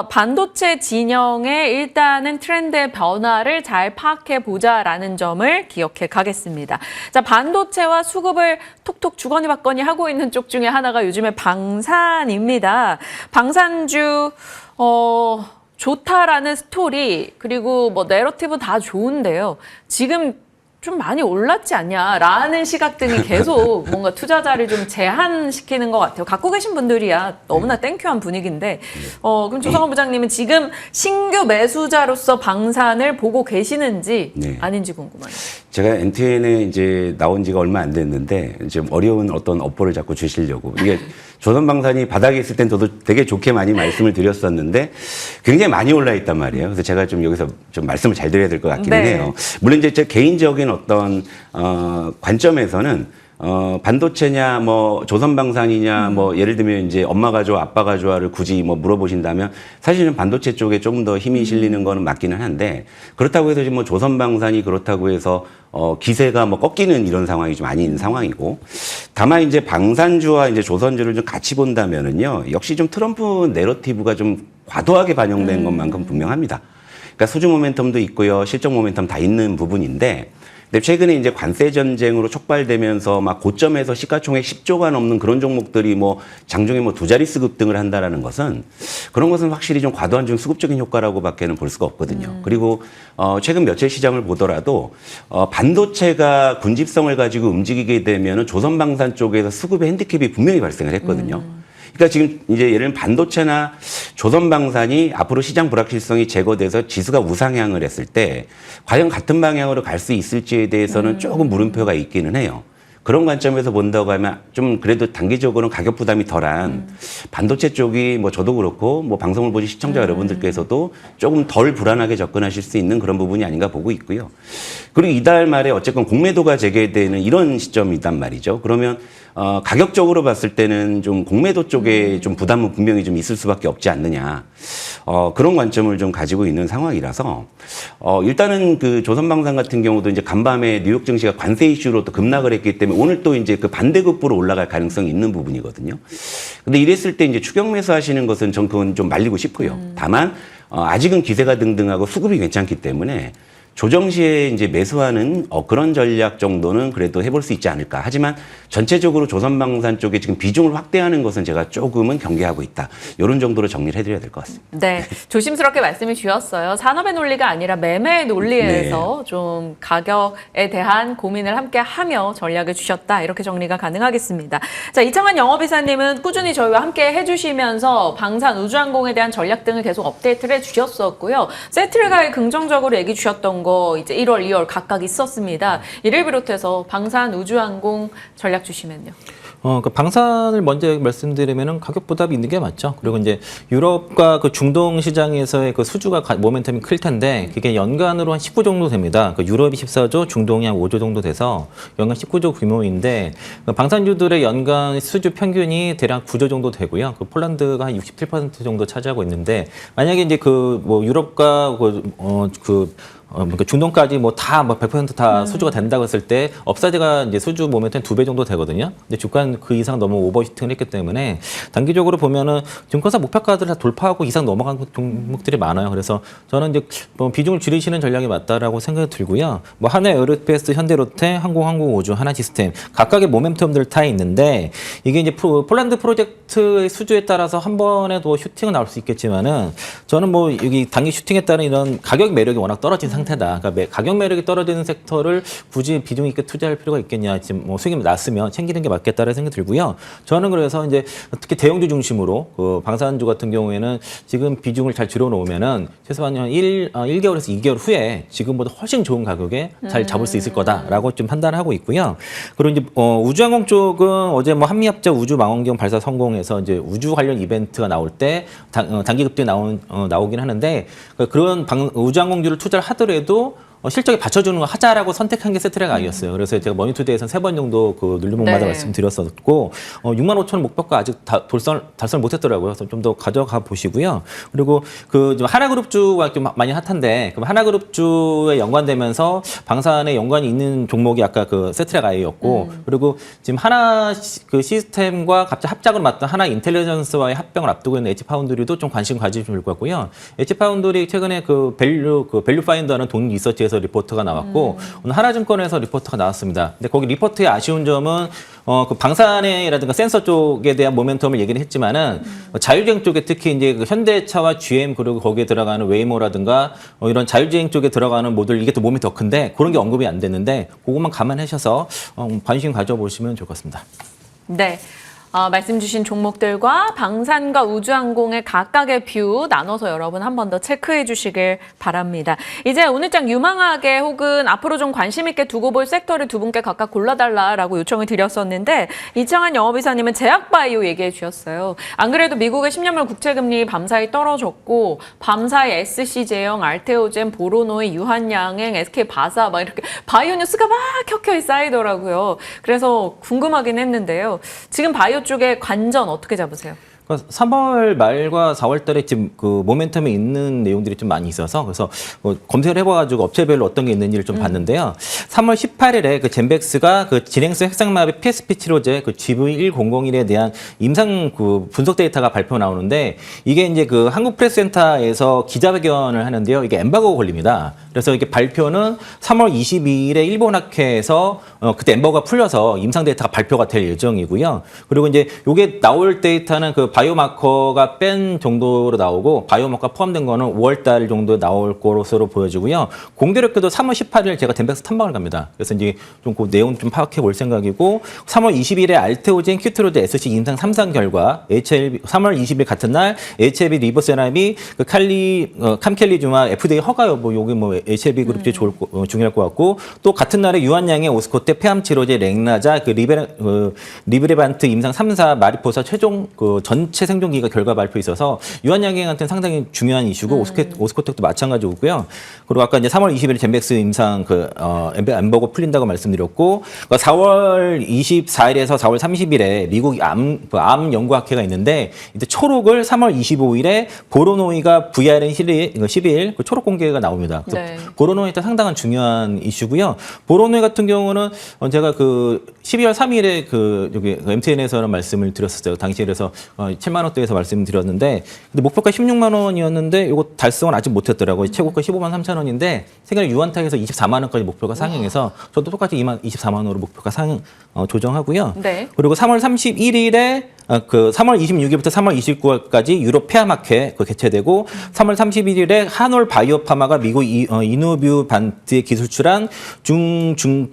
반도체 진영의 일단은 트렌드의 변화를 잘 파악해 보자라는 점을 기억해 가겠습니다. 자, 반도체와 수급을 톡톡 주거니 받거니 하고 있는 쪽 중에 하나가 요즘에 방산입니다. 방산주 좋다라는 스토리 그리고 뭐 내러티브 다 좋은데요. 지금 좀 많이 올랐지 않냐라는 시각들이 계속 뭔가 투자자를 좀 제한시키는 것 같아요. 갖고 계신 분들이야 너무나 땡큐한 분위기인데 그럼 조성원 부장님은 지금 신규 매수자로서 방산을 보고 계시는지 네. 아닌지 궁금해요. 제가 NTN에 이제 나온 지가 얼마 안 됐는데 좀 어려운 어떤 업보를 자꾸 주시려고 이게 조선방산이 바닥에 있을 땐 저도 되게 좋게 많이 말씀을 드렸었는데 굉장히 많이 올라 있단 말이에요. 그래서 제가 좀 여기서 좀 말씀을 잘 드려야 될 것 같기는 네. 해요. 물론 이제 제 개인적인 어떤 관점에서는 반도체냐, 뭐, 조선방산이냐, 뭐, 예를 들면 이제 엄마가 좋아, 아빠가 좋아를 굳이 뭐 물어보신다면 사실은 반도체 쪽에 조금 더 힘이 실리는 거는 맞기는 한데 그렇다고 해서 지금 뭐 조선방산이 그렇다고 해서 기세가 뭐 꺾이는 이런 상황이 좀 아닌 상황이고 다만 이제 방산주와 이제 조선주를 좀 같이 본다면은요 역시 좀 트럼프 내러티브가 좀 과도하게 반영된 것만큼 분명합니다. 그러니까 수주 모멘텀도 있고요, 실적 모멘텀 다 있는 부분인데 근데 최근에 이제 관세 전쟁으로 촉발되면서 막 고점에서 시가총액 10조가 넘는 그런 종목들이 뭐 장중에 뭐 두 자릿수 급등을 한다라는 것은 그런 것은 확실히 좀 과도한 좀 수급적인 효과라고밖에는 볼 수가 없거든요. 그리고 최근 며칠 시장을 보더라도 반도체가 군집성을 가지고 움직이게 되면은 조선방산 쪽에서 수급의 핸디캡이 분명히 발생을 했거든요. 그러니까 지금 이제 예를 들면 반도체나 조선방산이 앞으로 시장 불확실성이 제거돼서 지수가 우상향을 했을 때 과연 같은 방향으로 갈 수 있을지에 대해서는 조금 물음표가 있기는 해요. 그런 관점에서 본다고 하면 좀 그래도 단기적으로는 가격 부담이 덜한 반도체 쪽이 뭐 저도 그렇고 뭐 방송을 보신 시청자 여러분들께서도 조금 덜 불안하게 접근하실 수 있는 그런 부분이 아닌가 보고 있고요. 그리고 이달 말에 어쨌건 공매도가 재개되는 이런 시점이단 말이죠. 그러면 가격적으로 봤을 때는 좀 공매도 쪽에 좀 부담은 분명히 좀 있을 수밖에 없지 않느냐. 그런 관점을 좀 가지고 있는 상황이라서, 일단은 그 조선방산 같은 경우도 이제 간밤에 뉴욕 증시가 관세 이슈로 또 급락을 했기 때문에 오늘 또 이제 그 반대급부로 올라갈 가능성이 있는 부분이거든요. 근데 이랬을 때 이제 추격 매수 하시는 것은 전 그건 좀 말리고 싶고요. 다만, 아직은 기세가 등등하고 수급이 괜찮기 때문에 조정 시에 이제 매수하는 그런 전략 정도는 그래도 해볼 수 있지 않을까. 하지만 전체적으로 조선방산 쪽에 지금 비중을 확대하는 것은 제가 조금은 경계하고 있다. 이런 정도로 정리를 해드려야 될 것 같습니다. 네, 조심스럽게 말씀을 주셨어요. 산업의 논리가 아니라 매매의 논리에서 네. 좀 가격에 대한 고민을 함께 하며 전략을 주셨다. 이렇게 정리가 가능하겠습니다. 자, 이창환 영업이사님은 꾸준히 저희와 함께 해주시면서 방산, 우주항공에 대한 전략 등을 계속 업데이트를 해주셨었고요. 세트를 긍정적으로 얘기 주셨던 거 이제 1월, 2월 각각 있었습니다. 이를 비롯해서 방산, 우주항공 전략 주시면요. 그 방산을 먼저 말씀드리면은 가격 보답이 있는 게 맞죠. 그리고 이제 유럽과 그 중동 시장에서의 그 수주가 모멘텀이 클 텐데 그게 연간으로 한 19 정도 됩니다. 그 유럽이 14조, 중동이 한 5조 정도 돼서 연간 19조 규모인데 그 방산주들의 연간 수주 평균이 대략 9조 정도 되고요. 그 폴란드가 한 67% 정도 차지하고 있는데 만약에 이제 그 뭐 유럽과 중동까지 뭐 다 100% 수주가 된다고 했을 때 업사이드가 이제 수주 모멘텀 2배 정도 되거든요. 근데 주가는 그 이상 너무 오버슈팅을 했기 때문에 단기적으로 보면은 증권사 목표가들을 다 돌파하고 이상 넘어간 종목들이 많아요. 그래서 저는 이제 뭐 비중을 줄이시는 전략이 맞다라고 생각이 들고요. 뭐 하나 에어로스페이스, 현대로테, 항공우주, 하나시스템 각각의 모멘텀들 다 있는데 이게 이제 폴란드 프로젝트의 수주에 따라서 한 번에 더 슈팅은 나올 수 있겠지만은 저는 뭐 여기 단기 슈팅에 따른 이런 가격 매력이 워낙 떨어진 상태다. 그러니까 가격 매력이 떨어지는 섹터를 굳이 비중 있게 투자할 필요가 있겠냐. 지금 뭐 수익이 났으면 챙기는 게 맞겠다라는 생각이 들고요. 저는 그래서 이제 특히 대형주 중심으로 그 방산주 같은 경우에는 지금 비중을 잘 줄여놓으면은 최소한 1개월에서 2개월 후에 지금보다 훨씬 좋은 가격에 잘 잡을 수 있을 거다라고 좀 판단하고 있고요. 그리고 이제 우주항공 쪽은 어제 뭐 한미합작 우주망원경 발사 성공해서 이제 우주 관련 이벤트가 나올 때 단기급등이 나오긴 하는데 그런 우주항공주를 투자를 하더라도 실적에 받쳐주는 거 하자라고 선택한 게 세트랙아이였어요. 그래서 제가 머니투데이에서 3번 정도 그 눌림목마다 네. 말씀드렸었고 65,000원 목표가 아직 달성을 못했더라고요. 그래서 좀 더 가져가 보시고요. 그리고 그 하나그룹주가 좀 많이 핫한데 그럼 하나그룹주에 연관되면서 방산에 연관이 있는 종목이 아까 그 세트랙아이였고 그리고 지금 하나 그 시스템과 갑자기 합작을 맡던 하나 인텔리전스와의 합병을 앞두고 있는 엣지파운드리도 좀 관심 가지실 것 같고요. 엣지파운드리 최근에 그 밸류 파인더하는 돈 리서치에서 리포트가 나왔고 오늘 하나증권에서 리포트가 나왔습니다. 근데 거기 리포트의 아쉬운 점은 그 방산이라든가 센서 쪽에 대한 모멘텀을 얘기는 했지만은 자율주행 쪽에 특히 이제 그 현대차와 GM 그리고 거기에 들어가는 웨이모라든가 이런 자율주행 쪽에 들어가는 모델 이게 또 몸이 더 큰데 그런 게 언급이 안 됐는데 그것만 감안하셔서 관심 가져보시면 좋을 것 같습니다. 네. 말씀 주신 종목들과 방산과 우주항공의 각각의 뷰 나눠서 여러분 한 번 더 체크해 주시길 바랍니다. 이제 오늘장 유망하게 혹은 앞으로 좀 관심 있게 두고 볼 섹터를 두 분께 각각 골라달라라고 요청을 드렸었는데 이창환 영업이사님은 제약바이오 얘기해 주셨어요. 안 그래도 미국의 10년물 국채금리 밤사이 떨어졌고 밤사이 SC제형, 알테오젠, 보로노이, 유한양행, SK바사 막 이렇게 바이오 뉴스가 막 켜켜이 쌓이더라고요. 그래서 궁금하긴 했는데요. 지금 바이오 쪽의 관전 어떻게 잡으세요? 3월 말과 4월 달에 지금 그 모멘텀에 있는 내용들이 좀 많이 있어서 그래서 검색을 해봐가지고 업체별로 어떤 게 있는지를 좀 봤는데요. 3월 18일에 그 젠백스가 그 진행성 핵상마비 PSP 치료제 그 GV1001에 대한 임상 그 분석 데이터가 발표 나오는데 이게 이제 그 한국프레스센터에서 기자회견을 하는데요. 이게 엠바고가 걸립니다. 그래서 이게 발표는 3월 22일에 일본 학회에서 그때 엠바고가 풀려서 임상 데이터가 발표가 될 예정이고요. 그리고 이제 이게 나올 데이터는 그 바이오마커가 뺀 정도로 나오고 바이오마커가 포함된 거는 5월 달 정도에 나올 것으로 보여지고요. 공교롭게도 3월 18일 제가 덴백스 탐방을 갑니다. 그래서 이제 좀 그 내용 좀 파악해 볼 생각이고 3월 20일에 알테오젠, 큐트로드, SC 임상 3상 결과 3월 20일 같은 날 HLB 리버세람이 그 캄켈리주마 FDA 허가 여부 여기 뭐 HLB 그룹이 중요할 것 같고 또 같은 날에 유한양의 오스코테 폐암 치료제 렉나자 그 리브레반트 임상 3사 마리포사 최종 그 전체 생존기가 결과 발표 있어서 유한양행한테는 상당히 중요한 이슈고 오스코텍도 마찬가지고요. 그리고 아까 이제 3월 20일 젠백스 임상 엠버고 풀린다고 말씀드렸고 4월 24일에서 4월 30일에 미국 암 연구학회가 있는데 이때 초록을 3월 25일에 보로노이가 VRN 12일 그 초록 공개가 나옵니다. 네. 보로노이 때 상당한 중요한 이슈고요. 보로노이 같은 경우는 제가 그 12월 3일에 여기 MTN에서는 말씀을 드렸었어요. 당시에 그래서 7만 원대에서 말씀드렸는데 근데 목표가 16만 원이었는데 이거 달성은 아직 못했더라고요. 최고가 15만 3천 원인데 세계는 유한탁에서 24만 원까지 목표가 상향해서 저도 똑같이 24만 원으로 목표가 조정하고요. 네. 그리고 3월 31일에 3월 26일부터 3월 29일까지 유럽 폐암학회 개최되고 3월 31일에 한올 바이오파마가 미국 이노뷰 반트에 기술출한 중증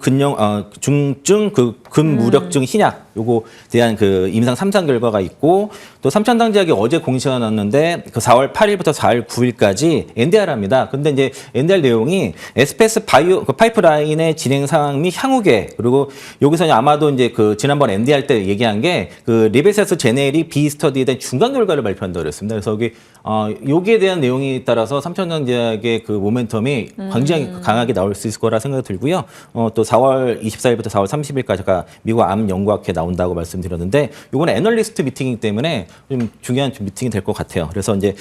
근무력증 신약 요거 대한 임상 3상 결과가 있고 또 삼천당제약이 어제 공시가 났는데 4월 8일부터 4월 9일까지 NDR입니다. 근데 이제 NDR 내용이 SPS 바이오 파이프라인의 진행 상황 및 향후계 그리고 여기서 아마도 이제 지난번 NDR 때 얘기한 게 리베세스 제네리 B 스터디에 대한 중간 결과를 발표한다고 그랬습니다. 그래서 여기에 대한 내용에 따라서 삼천당제약의 모멘텀이 굉장히 강하게 나올 수 있을 거라 생각이 들고요. 또 4월 24일부터 4월 30일까지가 미국 암 연구학회 나온다고 말씀드렸는데 이거는 애널리스트 미팅이기 때문에 좀 중요한 미팅이 될 것 같아요. 그래서 이제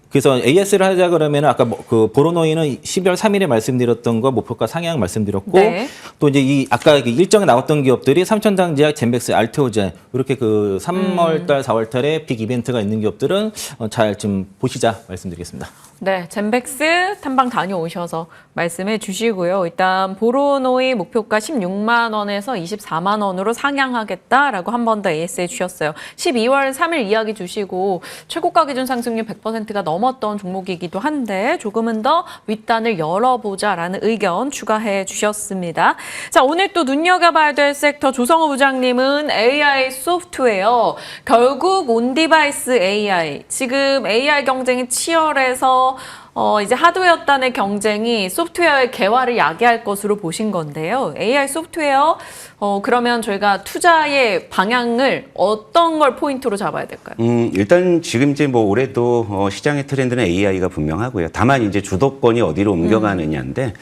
그래서 AS를 하자 그러면 아까 보로노이는 12월 3일에 말씀드렸던 거 목표가 상향 말씀드렸고 네. 또 이제 아까 일정에 나왔던 기업들이 삼천당제약, 젠백스, 알테오젠 이렇게 3월달, 4월달에 빅 이벤트가 있는 기업들은 잘 좀 보시자 말씀드리겠습니다. 네, 젠백스 탐방 다녀오셔서 말씀해 주시고요. 일단 보로노이 목표가 16만 원에서 24만 원으로 상향하겠다라고 한 번 더 AS해 주셨어요. 12월 3일 이야기 주시고 최고가 기준 상승률 100%가 넘었던 종목이기도 한데 조금은 더 윗단을 열어보자라는 의견 추가해 주셨습니다. 자, 오늘 또 눈여겨봐야 될 섹터 조성호 부장님은 AI 소프트웨어, 결국 온디바이스 AI, 지금 AI 경쟁이 치열해서 이제 하드웨어 단의 경쟁이 소프트웨어의 개화를 야기할 것으로 보신 건데요. AI 소프트웨어, 그러면 저희가 투자의 방향을 어떤 걸 포인트로 잡아야 될까요? 일단 지금 이제 올해도 시장의 트렌드는 AI가 분명하고요. 다만 이제 주도권이 어디로 옮겨가느냐인데,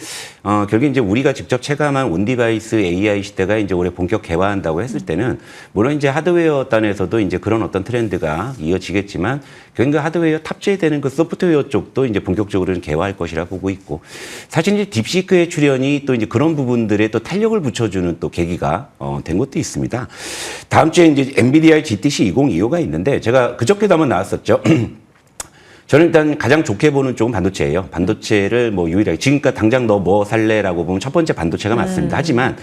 결국 이제 우리가 직접 체감한 온디바이스 AI 시대가 이제 올해 본격 개화한다고 했을 때는, 물론 이제 하드웨어 단에서도 이제 그런 어떤 트렌드가 이어지겠지만, 결국 하드웨어 탑재되는 소프트웨어 쪽도 이제 본격적으로는 개화할 것이라 보고 있고, 사실 이제 딥시크의 출현이 또 이제 그런 부분들에 또 탄력을 붙여주는 또 계기가 된 것도 있습니다. 다음 주에 이제 엔비디아 GTC 2025가 있는데 제가 그저께도 한번 나왔었죠. 저는 일단 가장 좋게 보는 쪽은 반도체예요. 반도체를 유일하게 지금까지 당장 너 뭐 살래라고 보면 첫 번째 반도체가 맞습니다. 하지만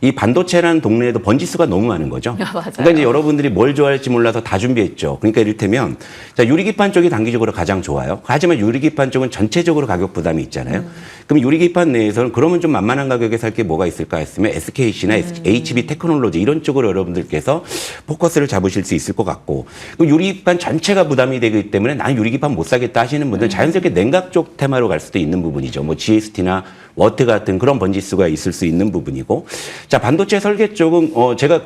이 반도체라는 동네에도 번지수가 너무 많은 거죠. 맞아요. 그러니까 이제 여러분들이 뭘 좋아할지 몰라서 다 준비했죠. 그러니까 이를테면 자, 유리기판 쪽이 단기적으로 가장 좋아요. 하지만 유리기판 쪽은 전체적으로 가격 부담이 있잖아요. 그럼 유리기판 내에서는 그러면 좀 만만한 가격에 살 게 뭐가 있을까 했으면 SKC나 HB 테크놀로지 이런 쪽으로 여러분들께서 포커스를 잡으실 수 있을 것 같고, 유리기판 전체가 부담이 되기 때문에 난 유리기판 못 사겠다 하시는 분들은 자연스럽게 냉각 쪽 테마로 갈 수도 있는 부분이죠. GST나 워트 같은 그런 번지수가 있을 수 있는 부분이고, 자, 반도체 설계 쪽은 제가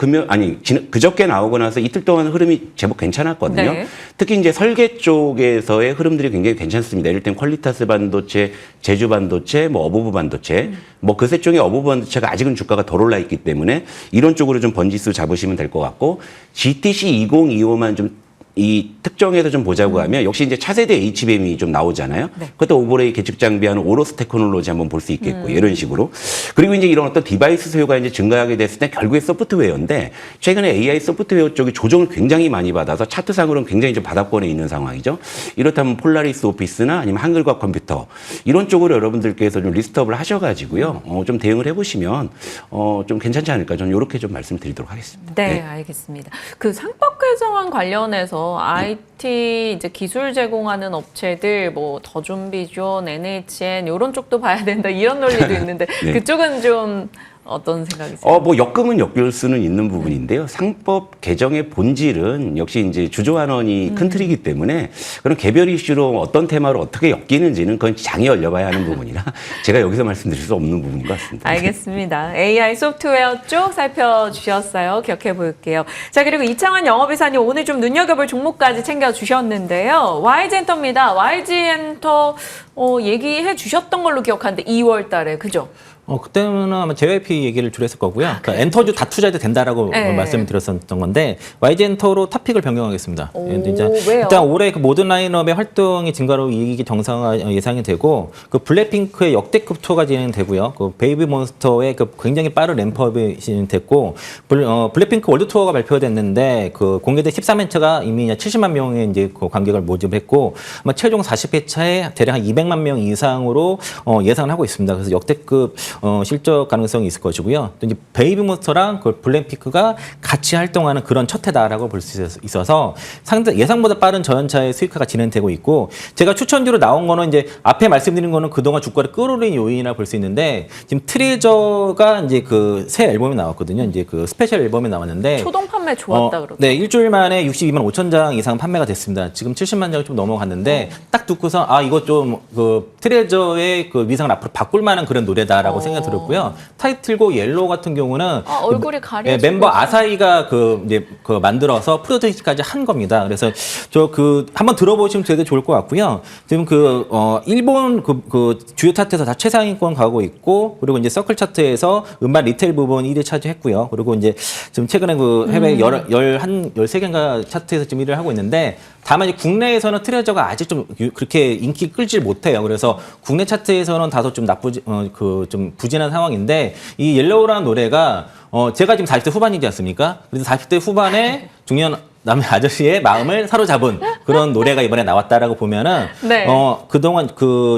그저께 나오고 나서 이틀 동안 흐름이 제법 괜찮았거든요. 네. 특히 이제 설계 쪽에서의 흐름들이 굉장히 괜찮습니다. 예를 들면 퀄리타스 반도체, 제주 반도체, 어부부 반도체, 그 세 쪽의 어부부 반도체가 아직은 주가가 덜 올라 있기 때문에 이런 쪽으로 좀 번지수 잡으시면 될 것 같고, GTC 2025만 좀 이 특정해서 좀 보자고 하면 역시 이제 차세대 HBM이 좀 나오잖아요. 네. 그것도 오버레이 계측 장비하는 오로스 테크놀로지 한번 볼 수 있겠고, 이런 식으로. 그리고 이제 이런 어떤 디바이스 수요가 이제 증가하게 됐을 때 결국에 소프트웨어인데, 최근에 AI 소프트웨어 쪽이 조정을 굉장히 많이 받아서 차트상으로는 굉장히 좀 바닥권에 있는 상황이죠. 이렇다면 폴라리스 오피스나 아니면 한글과 컴퓨터 이런 쪽으로 여러분들께서 좀 리스트업을 하셔가지고요. 좀 대응을 해보시면 좀 괜찮지 않을까. 저는 이렇게 좀 말씀드리도록 하겠습니다. 네, 알겠습니다. 상법 개정안 관련해서 IT 이제 기술 제공하는 업체들 더준비존, NHN 이런 쪽도 봐야 된다 이런 논리도 있는데 네. 그쪽은 좀 어떤 생각이세요? 뭐 역금은 엮일 수는 있는 부분인데요. 상법 개정의 본질은 역시 이제 주조환원이 큰 틀이기 때문에 그런 개별 이슈로 어떤 테마로 어떻게 엮이는지는 그건 장이 열려봐야 하는 부분이라 제가 여기서 말씀드릴 수 없는 부분인 것 같습니다. 알겠습니다. AI 소프트웨어 쪽 살펴주셨어요. 기억해 볼게요. 자, 그리고 이창환 영업이사님 오늘 좀 눈여겨볼 종목까지 챙겨주셨는데요. YG엔터입니다. YG엔터 얘기해 주셨던 걸로 기억하는데 2월 달에, 그죠? 그때는 아마 JYP 얘기를 주로 했을 거고요. 그러니까 엔터주 다 투자해도 된다라고 네. 말씀을 드렸었던 건데 YG 엔터로 탑픽을 변경하겠습니다. 왜요? 일단 올해 그 모든 라인업의 활동이 증가로 이익이 정상화 예상이 되고 그 블랙핑크의 역대급 투어가 진행되고요. 그 베이비몬스터의 그 굉장히 빠른 램프업이 진행됐고 블랙핑크 월드 투어가 발표됐는데 그 공개된 13회차가 이미 70만 명의 이제 그 관객을 모집했고 아마 최종 40회차에 대략 한 200만 명 이상으로 예상을 하고 있습니다. 그래서 역대급 실적 가능성이 있을 것이고요. 또 이제 베이비몬스터랑 그 블랙핑크가 같이 활동하는 그런 첫 해다라고 볼 수 있어서 상대 예상보다 빠른 저연차의 수익화가 진행되고 있고 제가 추천주로 나온 거는 이제 앞에 말씀드린 거는 그동안 주가를 끌어올린 요인이라 볼 수 있는데 지금 트레저가 이제 그 새 앨범이 나왔거든요. 이제 그 스페셜 앨범이 나왔는데 초동 판매 좋았다 그러고. 네, 일주일 만에 62만 5천 장 이상 판매가 됐습니다. 지금 70만 장이 좀 넘어갔는데 딱 듣고서 이거 좀 그 트레저의 그 위상을 앞으로 바꿀 만한 그런 노래다라고 생각이 들었고요. 타이틀곡 옐로우 같은 경우는 얼굴이 가려지고 멤버 아사히가 이제 만들어서 프로듀싱까지 한 겁니다. 그래서 저 한번 들어보시면 되게 좋을 것 같고요. 지금 일본 그 주요 차트에서 다 최상위권 가고 있고 그리고 이제 서클 차트에서 음반 리테일 부분 1위 차지했고요. 그리고 이제 지금 최근에 그 해외 13개인가 차트에서 지금 1위를 하고 있는데 다만 이제 국내에서는 트레저가 아직 좀 그렇게 인기 끌질 못해요. 그래서 국내 차트에서는 다소 좀 좀 부진한 상황인데 이 옐로우라는 노래가 제가 지금 40대 후반이지 않습니까? 그래서 40대 후반에 중년 남의 아저씨의 마음을 사로잡은 그런 노래가 이번에 나왔다라고 보면은 네. 그동안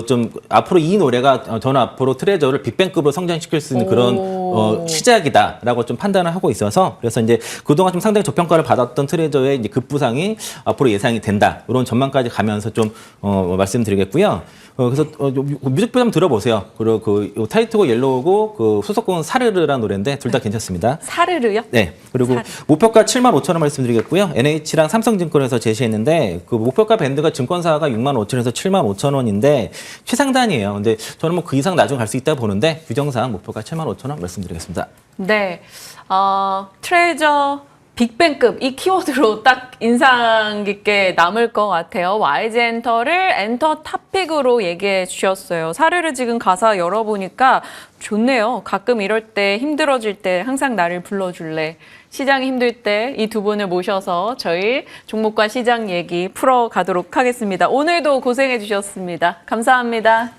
좀 앞으로 이 노래가 저는 앞으로 트레저를 빅뱅급으로 성장시킬 수 있는 그런 시작이다라고 좀 판단을 하고 있어서 그래서 이제 그동안 좀 상당히 저평가를 받았던 트레저의 이제 급부상이 앞으로 예상이 된다. 이런 전망까지 가면서 좀 말씀드리겠고요. 그래서 뮤직비디오 한번 들어보세요. 그리고 타이틀곡 옐로우고 그 수록곡은 사르르라는 노래인데 둘 다 괜찮습니다. 사르르요? 네. 그리고 목표가 7만 5천 원 말씀드리겠고요. NH랑 삼성증권에서 제시했는데 그 목표가 밴드가 증권사가 6만 5천에서 7만 5천 원인데 최상단이에요. 근데 저는 뭐 그 이상 나중에 갈 수 있다 보는데 규정상 목표가 7만 5천 원 말씀드리겠습니다. 네. 트레저 빅뱅급 이 키워드로 딱 인상 깊게 남을 것 같아요. YG엔터를 엔터 탑픽으로 얘기해 주셨어요. 사르르 지금 가사 열어보니까 좋네요. 가끔 이럴 때 힘들어질 때 항상 나를 불러줄래. 시장이 힘들 때 이 두 분을 모셔서 저희 종목과 시장 얘기 풀어가도록 하겠습니다. 오늘도 고생해 주셨습니다. 감사합니다.